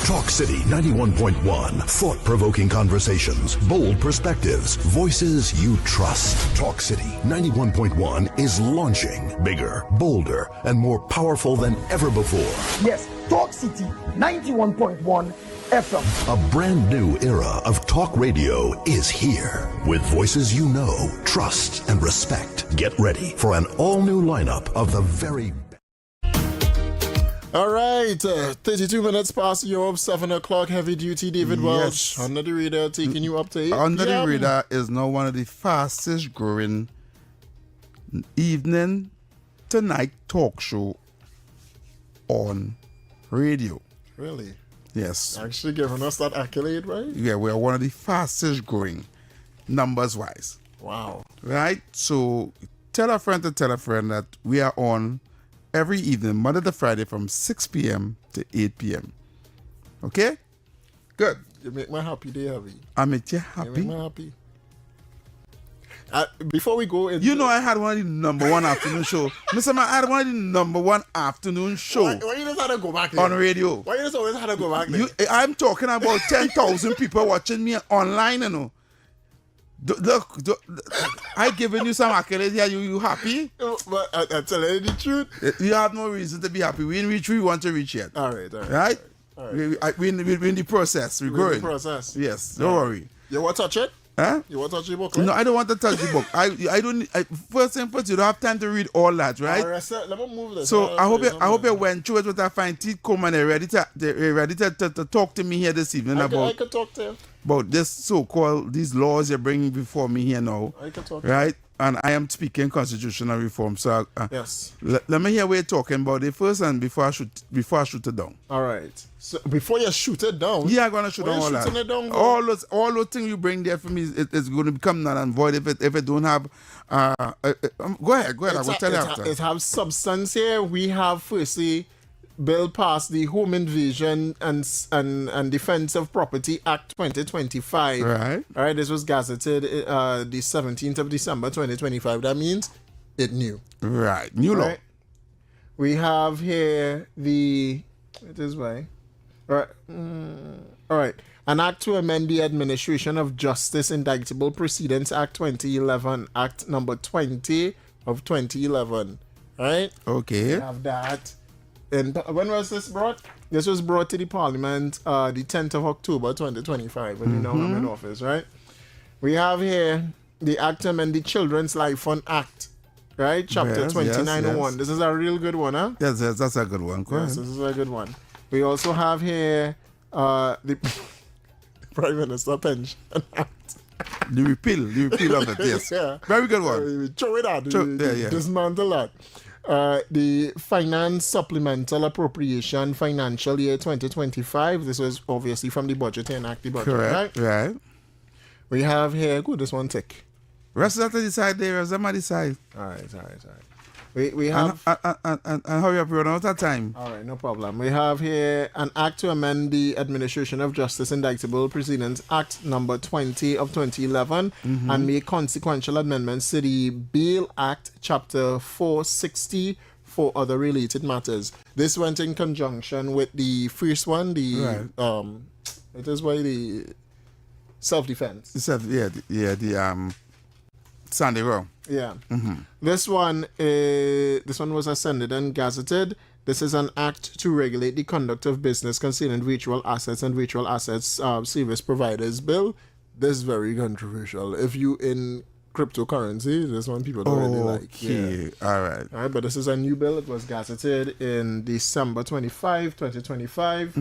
Talk City 91.1. Thought-provoking conversations, bold perspectives, voices you trust. Talk City 91.1 is launching bigger, bolder, and more powerful than ever before. Yes, Talk City 91.1 FM. A brand new era of talk radio is here. With voices you know, trust, and respect. Get ready for an all-new lineup of the very All right, 32 minutes past the hour of 7 o'clock. Heavy duty David Welch, Under the Radar, taking you up to 8 Under the p.m. Radar is now one of the fastest growing evening to night talk show on radio. Really? Yes. Actually giving us that accolade, right? Yeah, we are one of the fastest growing numbers wise. Wow. Right? So tell a friend that we are on every evening, Monday to Friday from 6 p.m. to 8 p.m. Okay? Good. You make me happy, day heavy. I make you happy? You make me happy. Before we go into... You know I had one of the number one afternoon show. Mr. Man, I had one of the number one afternoon show. Why you just had to go back there? On radio. Why you just always had to go back there? I'm talking about 10,000 people watching me online, you know. Look, I giving you some accolades here. You happy? But I'm telling you the truth. You have no reason to be happy. We didn't reach where we want to reach yet. All right. Right? We're in the process. We're growing. In the process. Yes, don't worry. You want to touch it? Huh? You want to touch the book? No, I don't want to touch the book. I don't. First thing first, you don't have time to read all that, right? All right, so let me move this. So I hope you went through it with a fine teeth comb and they're ready to talk to me here this evening I can talk to you about this so-called these laws you're bringing before me here now. I can talk. Right? And I am speaking constitutional reform. So yes. Let me hear what you're talking about it first, and before I shoot it down. All right. So before you shoot it down. Yeah, I'm gonna shoot down all that. It down, all those things you bring there for me, it's going to become null and void if it don't have. Go ahead. I will tell you after. It have substance here. We have firstly bill passed the Home Invasion and Defense of Property Act 2025. Right. All right. This was gazetted the 17th of December 2025. That means it new. Right. New law. Right? We have here it is way. All right. All right. An act to amend the Administration of Justice Indictable Proceedings Act 2011, Act number 20 of 2011. Right? Okay. We have that. And when was this brought? This was brought to the Parliament the 10th of October 2025, when you know I'm in office, right? We have here the act to amend the Children's Life Fund Act, right? Chapter 2901. Yes. This is a real good one, huh? Yes, that's a good one. Yes, this is a good one. We also have here the Prime Minister Pension Act. The repeal of it, yes. Yeah. Very good one. Throw it out. Dismantle that. The Finance Supplemental Appropriation Financial Year 2025. This was obviously from the budget and act the budget, correct, right? We have here, good, this one tick. Rest of the decide there, rest of my decide. All right. We have... And hurry up, we're out of time. All right, no problem. We have here an act to amend the Administration of Justice Indictable Proceedings Act number 20 of 2011 and make consequential amendments to the Bail Act Chapter 460 for other related matters. This went in conjunction with the first one, it is why the self-defense. The Sandy Row. Yeah. This one was ascended and gazetted. This is an act to regulate the conduct of business concerning virtual assets and virtual assets service providers bill. This is very controversial. If you in cryptocurrency, this one people don't really like. Yeah. All right, but this is a new bill. It was gazetted in December 25, 2025.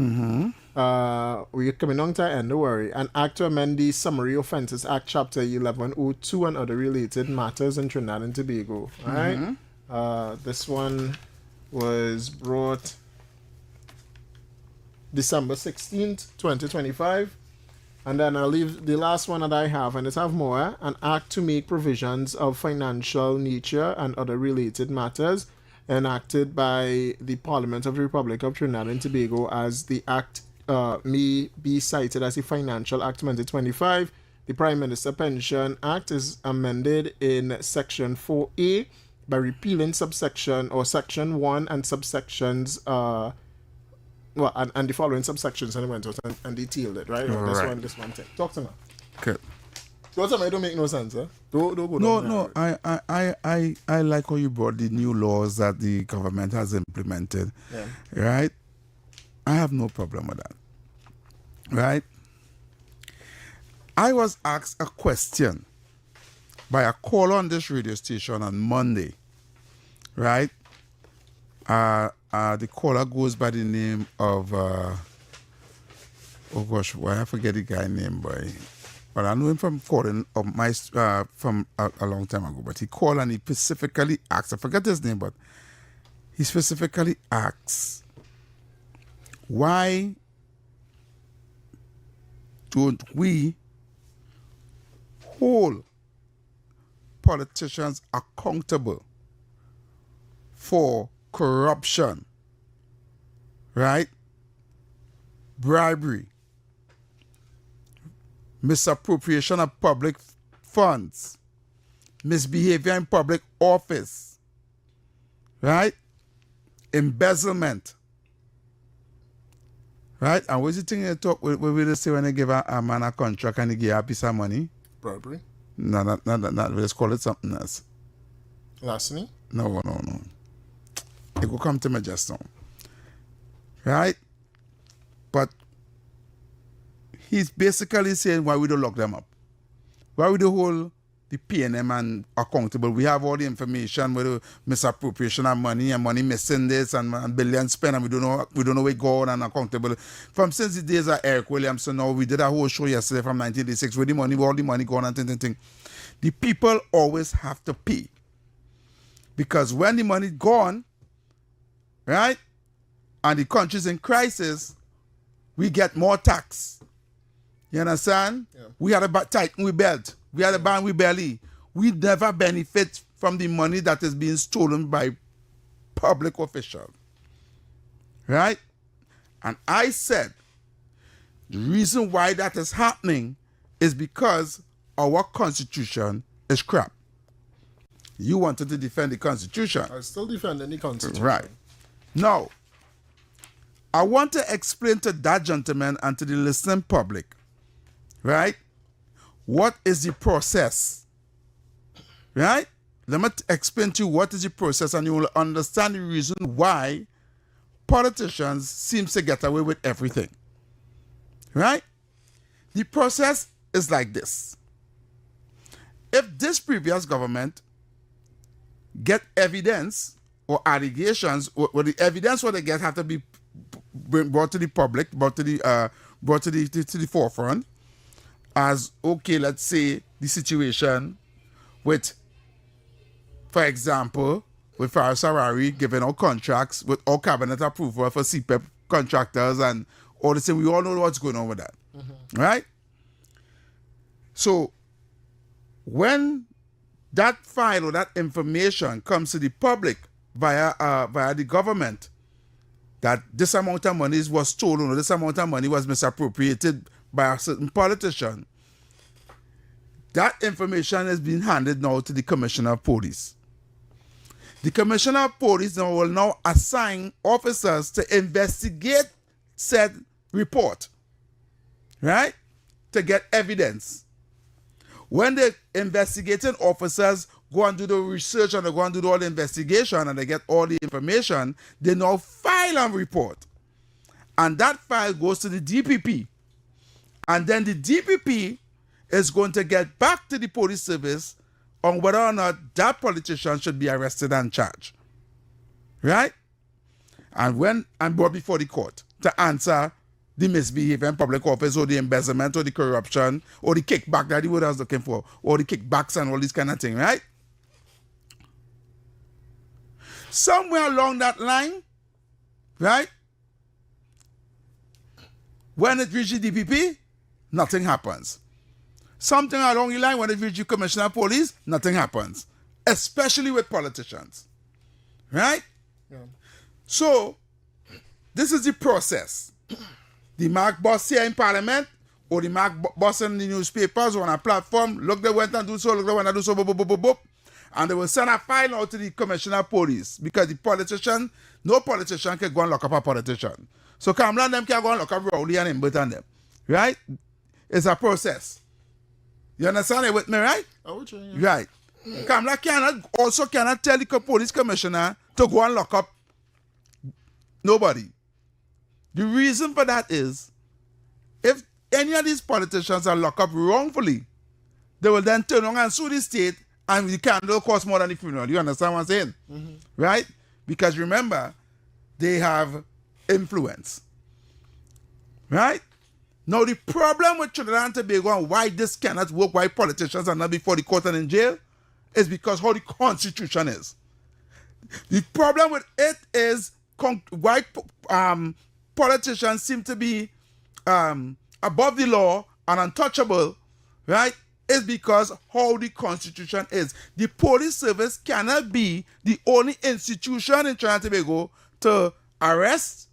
We're coming on to the end, don't worry. An act to amend the Summary Offences Act Chapter 1102 and other related matters in Trinidad and Tobago. All right. This one was brought December 16th, 2025. And then I'll leave the last one that I have, and it's have more. An act to make provisions of financial nature and other related matters enacted by the Parliament of the Republic of Trinidad and Tobago as the act may be cited as the Financial Act 2025. The Prime Minister Pension Act is amended in Section 4A by repealing subsection or Section 1 and subsections and the following subsections, and went out and detailed it, right? This one thing. Talk to me. Okay. Don't tell me it don't make no sense, eh? Don't go down No. I like how you brought the new laws that the government has implemented. Yeah. Right? I have no problem with that. right? I was asked a question by a caller on this radio station on Monday, right? The caller goes by the name of, oh gosh, why I forget the guy name, boy. But I know him from calling from a long time ago. But he called and he specifically asked, I forget his name, but he specifically asks, why don't we hold politicians accountable for corruption, right? Bribery, misappropriation of public funds, misbehavior in public office, right? Embezzlement, right? And what's the thing they talk with they say when they give a man a contract and they give a piece of money? Bribery. No, not. Let's call it something else. Larceny? No. It will come to me just now. Right? But he's basically saying why we don't lock them up. Why we don't hold the PNM and accountable. We have all the information with the misappropriation of money and money missing this and billions spent and we don't know where God and accountable. From since the days of Eric Williamson, now we did a whole show yesterday from 1986 with all the money gone and thing. The people always have to pay. Because when the money gone, right, and the country's in crisis, we get more tax. You understand? Yeah. We had to tighten we belt. We had to band we belly. We never benefit from the money that is being stolen by public officials. Right? And I said, the reason why that is happening is because our Constitution is crap. You wanted to defend the Constitution. I still defending the Constitution. Right. Now, I want to explain to that gentleman and to the listening public, right, what is the process, right? Let me explain to you what is the process and you will understand the reason why politicians seem to get away with everything, right? The process is like this. If this previous government get evidence or allegations, or the evidence what they get have to be brought to the public, brought to the forefront, as okay, let's say the situation with, for example, with Faris Harari giving out contracts with all cabinet approval for CPEP contractors and all the same. We all know what's going on with that, right? So when that file or that information comes to the public via the government, that this amount of money was stolen or this amount of money was misappropriated by a certain politician, that information is being handed now to the Commissioner of Police. The Commissioner of Police will now assign officers to investigate said report, right? To get evidence. When the investigating officers go and do the research and they go and do all the investigation and they get all the information, they now file a report. And that file goes to the DPP. And then the DPP is going to get back to the police service on whether or not that politician should be arrested and charged. Right? And brought before the court to answer the misbehavior in public office or the embezzlement or the corruption or the kickback that the word I was looking for, or the kickbacks and all these kind of things, right? Somewhere along that line, right? When it reaches DPP, nothing happens. Something along the line, when it reaches Commissioner of Police, nothing happens. Especially with politicians. Right? Yeah. So, this is the process. The mark boss here in Parliament, or the mark boss in the newspapers or on a platform, look, they went and do so, look, they went and do so, boop, boop, boop, boop, boop. And they will send a file out to the Commissioner of Police, because the politician, no politician can go and lock up a politician. So Kamala and them can go and lock up Rowley and Imbert and them. Right? It's a process. You understand it with me, right? Right. Kamala cannot tell the police commissioner to go and lock up nobody. The reason for that is, if any of these politicians are locked up wrongfully, they will then turn around and sue the state, and the candle cost more than the funeral. You understand what I'm saying? Right? Because remember, they have influence. Right? Now, the problem with Trinidad and Tobago and why this cannot work, why politicians are not before the court and in jail, is because how the Constitution is. The problem with it is why politicians seem to be above the law and untouchable, right, is because how the Constitution is. The police service cannot be the only institution in Trinidad and Tobago to arrest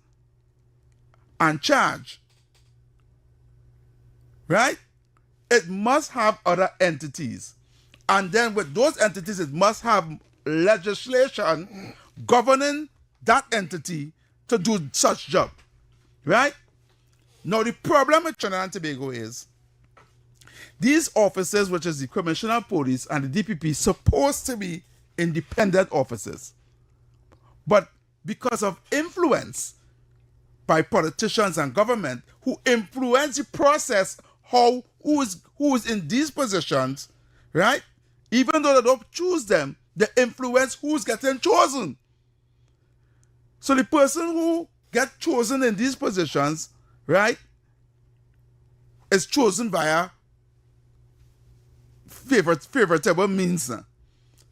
and charge. Right? It must have other entities. And then with those entities, it must have legislation governing that entity to do such job. Right? Now, the problem with Trinidad and Tobago is these officers, which is the Commissioner of Police and the DPP, supposed to be independent officers. But because of influence by politicians and government who influence the process, who is in these positions, right? Even though they don't choose them, they influence who's getting chosen. So the person who gets chosen in these positions, right, is chosen via favorable means.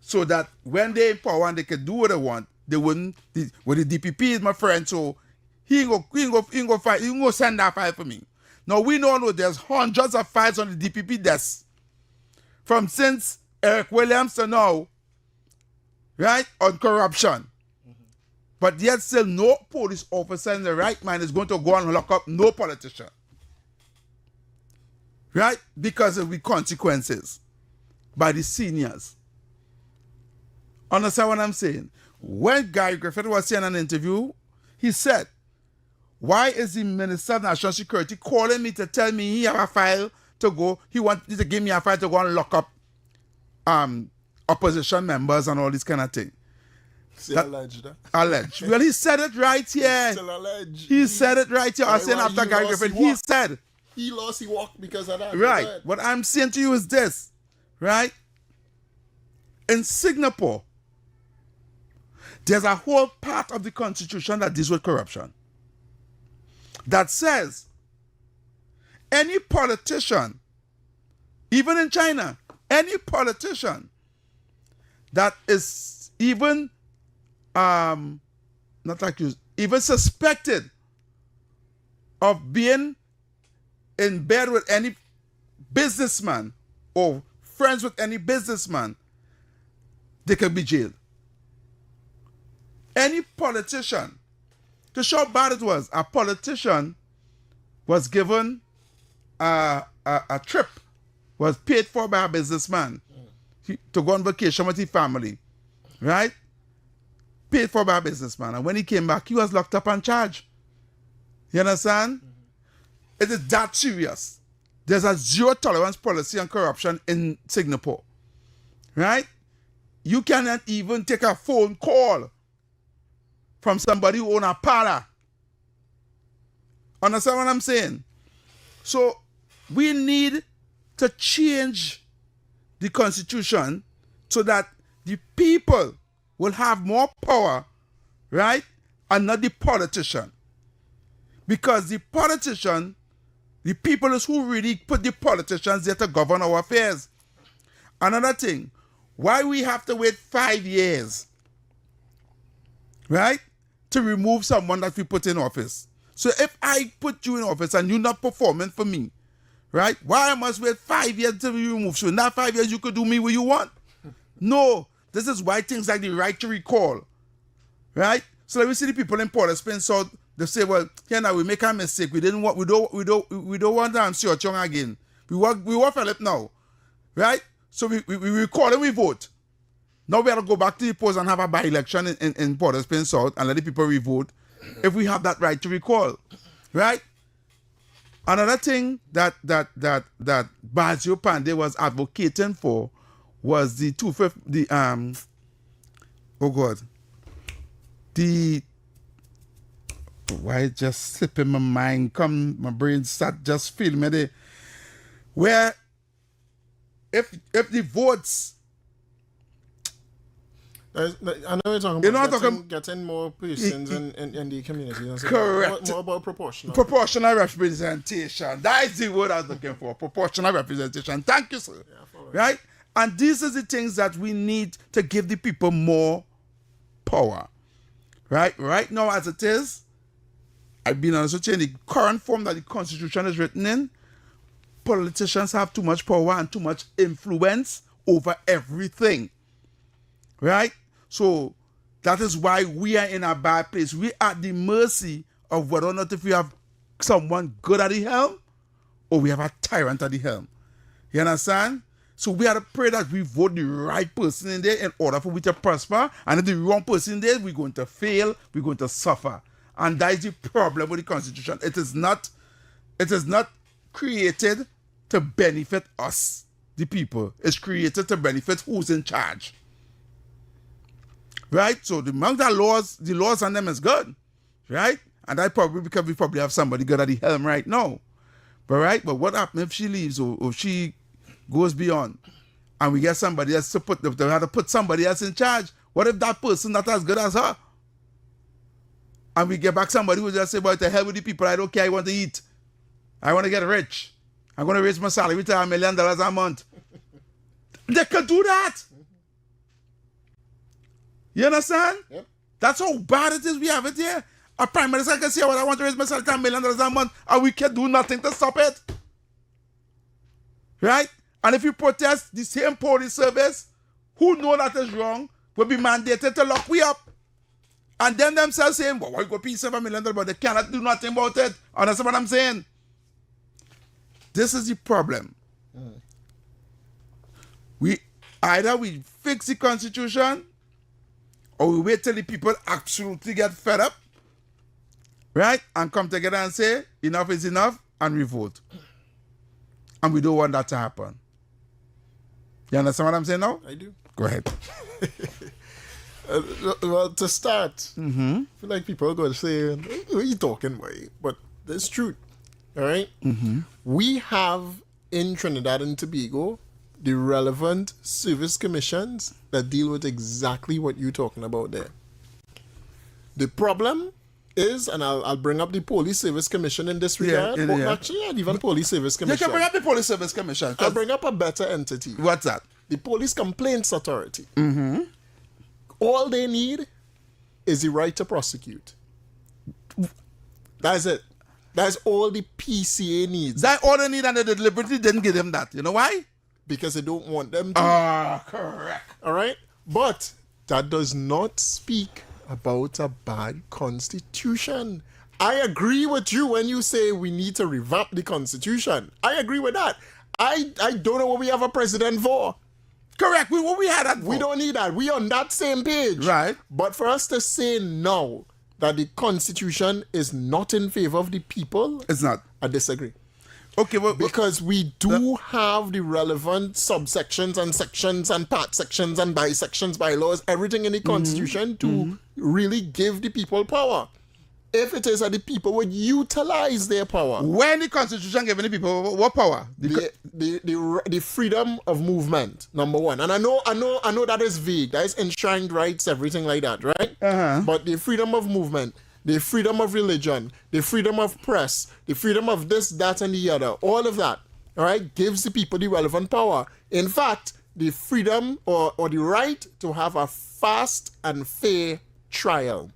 So that when they in power and they can do what they want, they wouldn't. The DPP is my friend, so he ain't go send that file for me. Now we know there's hundreds of files on the DPP desk from since Eric Williams to now, right, on corruption. But yet still no police officer in the right mind is going to go and lock up no politician. Right? Because of the consequences by the seniors. Understand what I'm saying? When Gary Griffith was saying in an interview, he said, why is the Minister of National Security calling me to tell me he have a file to go, he wants to give me a file to go and lock up opposition members and all this kind of thing. Alleged. Alleged. Well, he said it right here. Still alleged. He said it right here. I was saying after Gary Griffith, he said. He lost, he walked because of that. Right. What I'm saying to you is this, right? In Singapore, there's a whole part of the Constitution that deals with corruption. That says any politician, even in China, any politician that is even not accused, even suspected of being in bed with any businessman or friends with any businessman, they can be jailed. Any politician, to show how bad it was, a politician was given a trip, was paid for by a businessman to go on vacation with his family, right? Paid for by a businessman. And when he came back, he was locked up and charged. You understand? It is that serious. There's a zero tolerance policy on corruption in Singapore, right? You cannot even take a phone call from somebody who owns a parlor. Understand what I'm saying? So we need to change the Constitution so that the people will have more power, right? And not the politician. Because the politician, the people is who really put the politicians there to govern our affairs. Another thing, why we have to wait 5 years, right, to remove someone that we put in office. So if I put you in office and you're not performing for me, right, why I must wait 5 years to be removed? So in that 5 years you could do me what you want. No, this is why things like the right to recall, right? So let me see the people in Port of Spain, so they say, well, here now we make a mistake. We don't want to see Chong again. We want Philip now, right? So we recall and we vote. Now we have to go back to the post and have a by-election in Port of Spain South and let the people re-vote if we have that right to recall, right? Another thing that Bazio Pandey was advocating for was the why it just slip in my mind, my brain start just feeling me there. Where if the votes, I know you're talking about getting more persons in the community. Correct. More about proportional. Proportional representation. That is the word I was looking for. Proportional representation. Thank you, sir. Right? And these are the things that we need to give the people more power. Right? Right now, as it is, I've been honest with you, in the current form that the Constitution is written in, politicians have too much power and too much influence over everything. Right? So that is why we are in a bad place. We are at the mercy of whether or not if we have someone good at the helm or we have a tyrant at the helm. You understand? So we have to pray that we vote the right person in there in order for we to prosper. And if the wrong person in there, we're going to fail, we're going to suffer. And that is the problem with the Constitution. It is not created to benefit us, the people. It's created to benefit who's in charge. Right? So among the laws on them is good. Right? And that probably because we probably have somebody good at the helm right now. But what happens if she leaves or if she goes beyond and we get somebody else to put somebody else in charge? What if that person not as good as her? And we get back somebody who just say, "Boy, to hell with the people, I don't care, I want to eat. I want to get rich. I'm going to raise my salary to $1 million a month." They could do that. You understand? Yep. That's how bad it is we have it here. A prime minister can say, "Well, I want to raise my salary to $1 million a month," and we can do nothing to stop it. Right? And if you protest, the same police service, who know that is wrong, will be mandated to lock we up. And then themselves saying, "Well, why go pay $7 million, but they cannot do nothing about it." Understand what I'm saying? This is the problem. Either we fix the Constitution or we wait till the people absolutely get fed up, right? And come together and say, enough is enough, and we vote. And we don't want that to happen. You understand what I'm saying now? I do. Go ahead. Well, to start, I feel like people are going to say, "What are you talking about?" But it's truth. All right? We have in Trinidad and Tobago the relevant service commissions that deal with exactly what you're talking about there. The problem is, and I'll bring up the Police Service Commission in this regard. Actually, even Police Service Commission. You can bring up the Police Service Commission. I'll bring up a better entity. What's that? The Police Complaints Authority. All they need is the right to prosecute. That's it. That's all the PCA needs. That's all they need, and they deliberately didn't give them that. You know why? Because they don't want them to. Correct. All right? But that does not speak about a bad constitution. I agree with you when you say we need to revamp the constitution. I agree with that. I don't know what we have a president for. Correct. What we had that for. We don't need that. We on that same page. Right. But for us to say now that the Constitution is not in favor of the people, it's not. I disagree. Okay, well, because we do have the relevant subsections and sections and part sections and bisections, bylaws, everything in the Constitution to really give the people power. If it is that the people would utilize their power. When the Constitution giving the people what power? The freedom of movement, number one. And I know that is vague. That is enshrined rights, everything like that, right? But the freedom of movement, the freedom of religion, the freedom of press, the freedom of this, that, and the other, all of that, all right, gives the people the relevant power. In fact, the freedom or the right to have a fast and fair trial.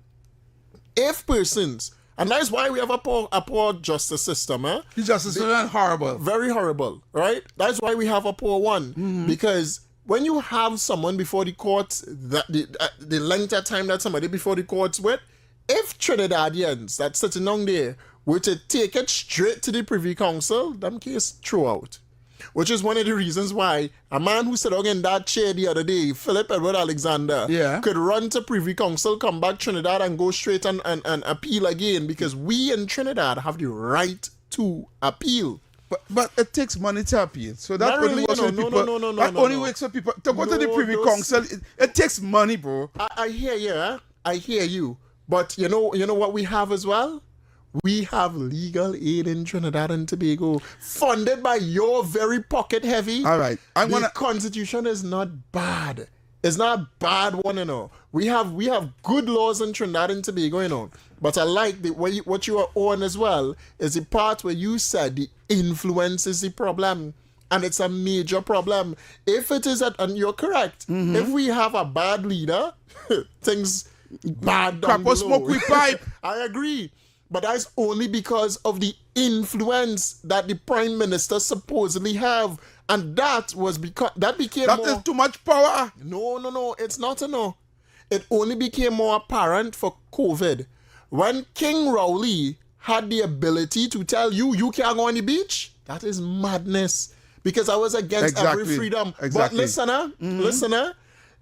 If persons, and that's why we have a poor justice system, The justice system is horrible. Very horrible, right? That's why we have a poor one. Because when you have someone before the courts, the length of time that somebody before the courts with, if Trinidadians that's sitting down there were to take it straight to the Privy Council, them case throw out. Which is one of the reasons why a man who sat down in that chair the other day, Philip Edward Alexander, could run to Privy Council, come back Trinidad and go straight and appeal again, because we in Trinidad have the right to appeal. But it takes money to appeal. So that Not only really, works for people. That only works for people. To go to the Privy Council, it takes money, bro. I hear you, I hear you. But you know what we have as well? We have legal aid in Trinidad and Tobago, funded by your very pocket heavy. All right. The Constitution is not bad. It's not a bad one, you know. We have good laws in Trinidad and Tobago, you know. But I like what you are on as well is the part where you said the influence is the problem. And it's a major problem. If it is, and you're correct, if we have a bad leader, things bad down below. Smoke we pipe. I agree. But that's only because of the influence that the Prime Minister supposedly have. And that was because that became That is too much power. No, it's not a no. It only became more apparent for COVID. When King Rowley had the ability to tell you can't go on the beach, that is madness. Because I was against every freedom. But listener,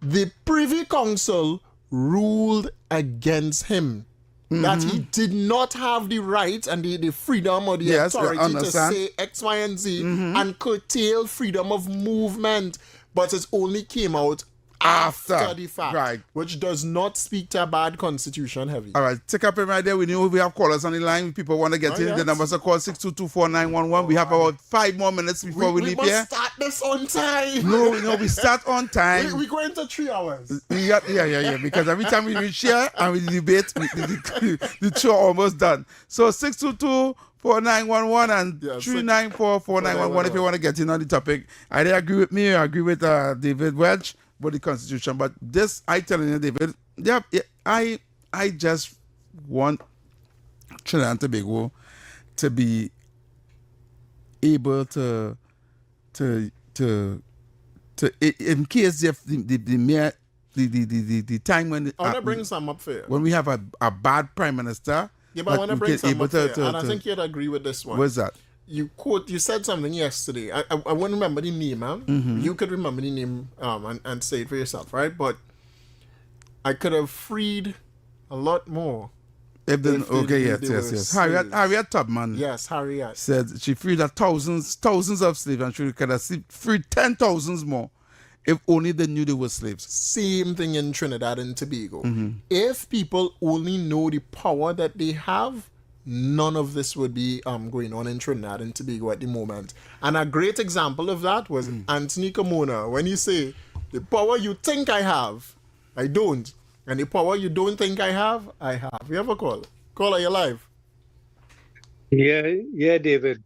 the Privy Council ruled against him. That he did not have the right and the freedom or the authority to say X, Y, and Z and curtail freedom of movement. But it only came out after the fact, right? Which does not speak to a bad constitution heavy. All right, take up right there. We know we have callers on the line. People want to get in. Yes. The numbers are called 622-4911. We have about 5 more minutes before we leave here. We must start this on time. No, we start on time. We go into 3 hours. Yeah. Because every time we reach here and we debate, the show almost done. So 622-4911 and 394-4911 if you want to get in on the topic. I agree with me. I agree with David Welch about the Constitution. But this, I telling you, David, I just want Trinidad and Tobago to be able to in case the time when I want to bring some up for you. When we have a bad prime minister. Yeah, but I want to bring some up for you. And I think you'd agree with this one. What's that? You said something yesterday. I wouldn't remember the name, man. You could remember the name and say it for yourself, right? But I could have freed a lot more. Yes. Harriet Tubman. Yes, Harriet said she freed thousands of slaves, and she could have freed 10,000 more if only they knew they were slaves. Same thing in Trinidad and Tobago. If people only know the power that they have, none of this would be going on in Trinidad and Tobago at the moment. And a great example of that was Anthony Carmona, when he say, the power you think I have, I don't. And the power you don't think I have, I have. You have a call? Caller, you're live. Yeah, David.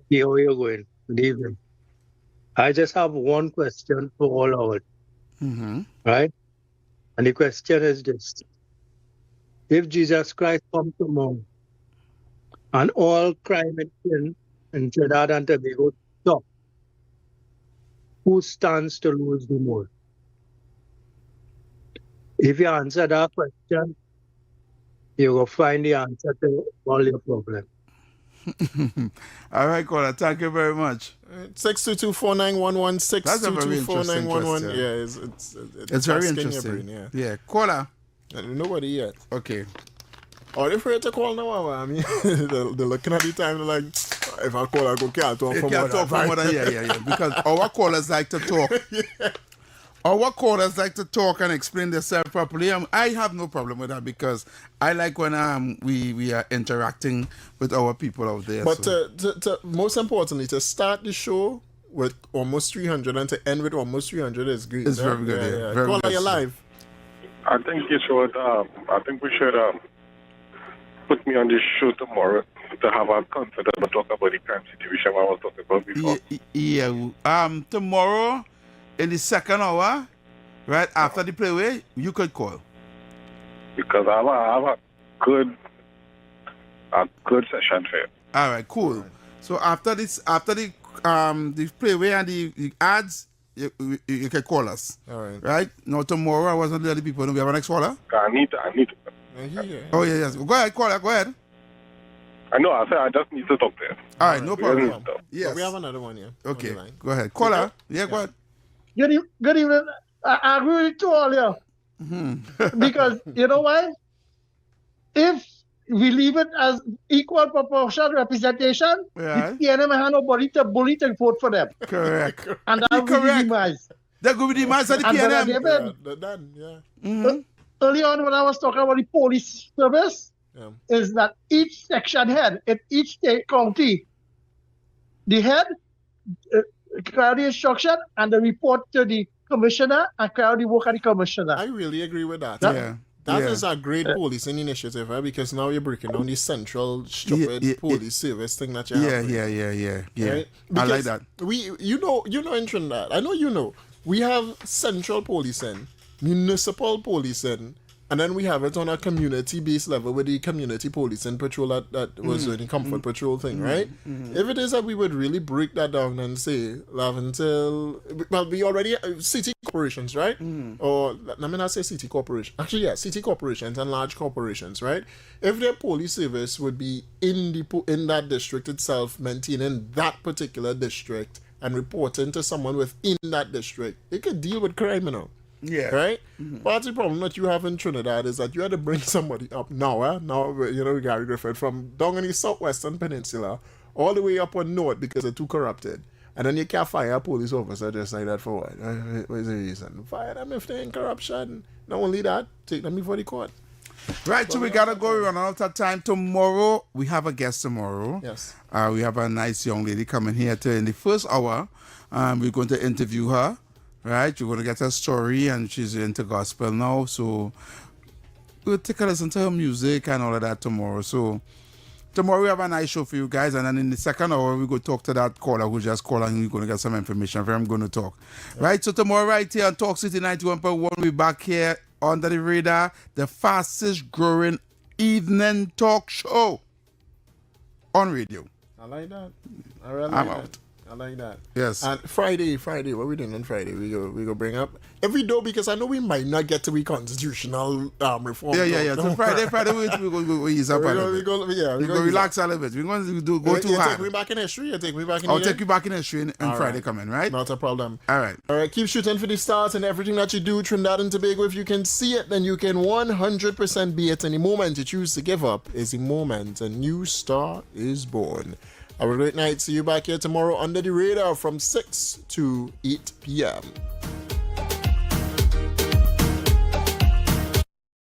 Yeah, how are you going? Good evening. I just have one question for all of it. Right? And the question is this. If Jesus Christ comes tomorrow and all crime in Trinidad and Tobago stop, who stands to lose the most? If you answer that question, you will find the answer to all your problems. All right, caller. Thank you very much. 622-4911, 622-4911. Yeah, it's very interesting. Brain, yeah, caller. Nobody yet. Okay. Or if we have to call now, I mean, they're looking at the time, they're like, if I call, I go, can't talk for more than Yeah. Because our callers like to talk. Our callers like to talk and explain themselves properly. I have no problem with that because I like when we are interacting with our people out there. But to most importantly, to start the show with almost 300 and to end with almost 300 is great. It's very good. Yeah. Very Caller, good. you're live. I think you should. I think we should put me on this show tomorrow to have a confidence to talk about the crime situation I was talking about before. Yeah. Tomorrow, in the second hour, right after the playway, you could call. Because I have a good session for you. All right, cool. So after the playway and the ads, you can call us. All right. Right? Now tomorrow, I wasn't letting people know. We have an next caller? I need to. Oh, yes. Go ahead, caller. Go ahead. I know. I said I just need to talk to you. All right, no problem. Yes. We have another one here. Okay. Go ahead. Caller. Yeah, go ahead. Good evening. I agree with you all here. Because, you know why? If we leave it as equal proportional representation, the PNM have nobody to bully to vote for them. Correct. And that will be demise. That will be demise of the PNM. They're done, yeah. early on when I was talking about the police service, is that each section head in each state county, the head carry the instruction and the report to the commissioner and carry the work of the commissioner. I really agree with that. Yeah. That is a great policing initiative, right? Because now you're breaking down the central stupid police service thing that you have. Yeah. Right? I like that. You know in Trinidad, I know you know, we have central policing, municipal policing, and then we have it on a community-based level with the community policing patrol that was doing the comfort patrol thing, right? If it is that we would really break that down and say, we already city corporations, right? Or let me not say city corporation. Actually, yeah, city corporations and large corporations, right? If their police service would be in that district itself, maintaining that particular district and reporting to someone within that district, it could deal with crime, you know. Yeah. Right? Part of the problem that you have in Trinidad is that you had to bring somebody up now, Gary Griffith, from down in the southwestern peninsula all the way up on north because they're too corrupted. And then you can't fire a police officer just like that for what? What is the reason? Fire them if they're in corruption. Not only that, take them before the court. Right, so we gotta go. We run out of time. Tomorrow, we have a guest tomorrow. Yes. We have a nice young lady coming here in the first hour. We're going to interview her. Right, you're going to get her story, and she's into gospel now. So we'll take a listen to her music and all of that tomorrow. So tomorrow we have a nice show for you guys, and then in the second hour we go talk to that caller who just called, and we're going to get some information from him. Going to talk. Right, so tomorrow right here on Talk City 91.1, we're back here under the radar, the fastest growing evening talk show on radio. I like that. I really I'm like out. that. I like that. Yes. And Friday, what we doing on Friday? We go bring up every door because I know we might not get to the constitutional reform. Yeah. So Friday we ease up a little bit. We go relax a little bit. We're going to go too hard. Take me back in history. I'll take you back in history on Friday coming, right? Not a problem. All right. Keep shooting for the stars and everything that you do, Trinidad and Tobago. If you can see it, then you can 100% be it. And the moment you choose to give up is the moment a new star is born. Have a great night. See you back here tomorrow under the radar from 6 to 8 p.m.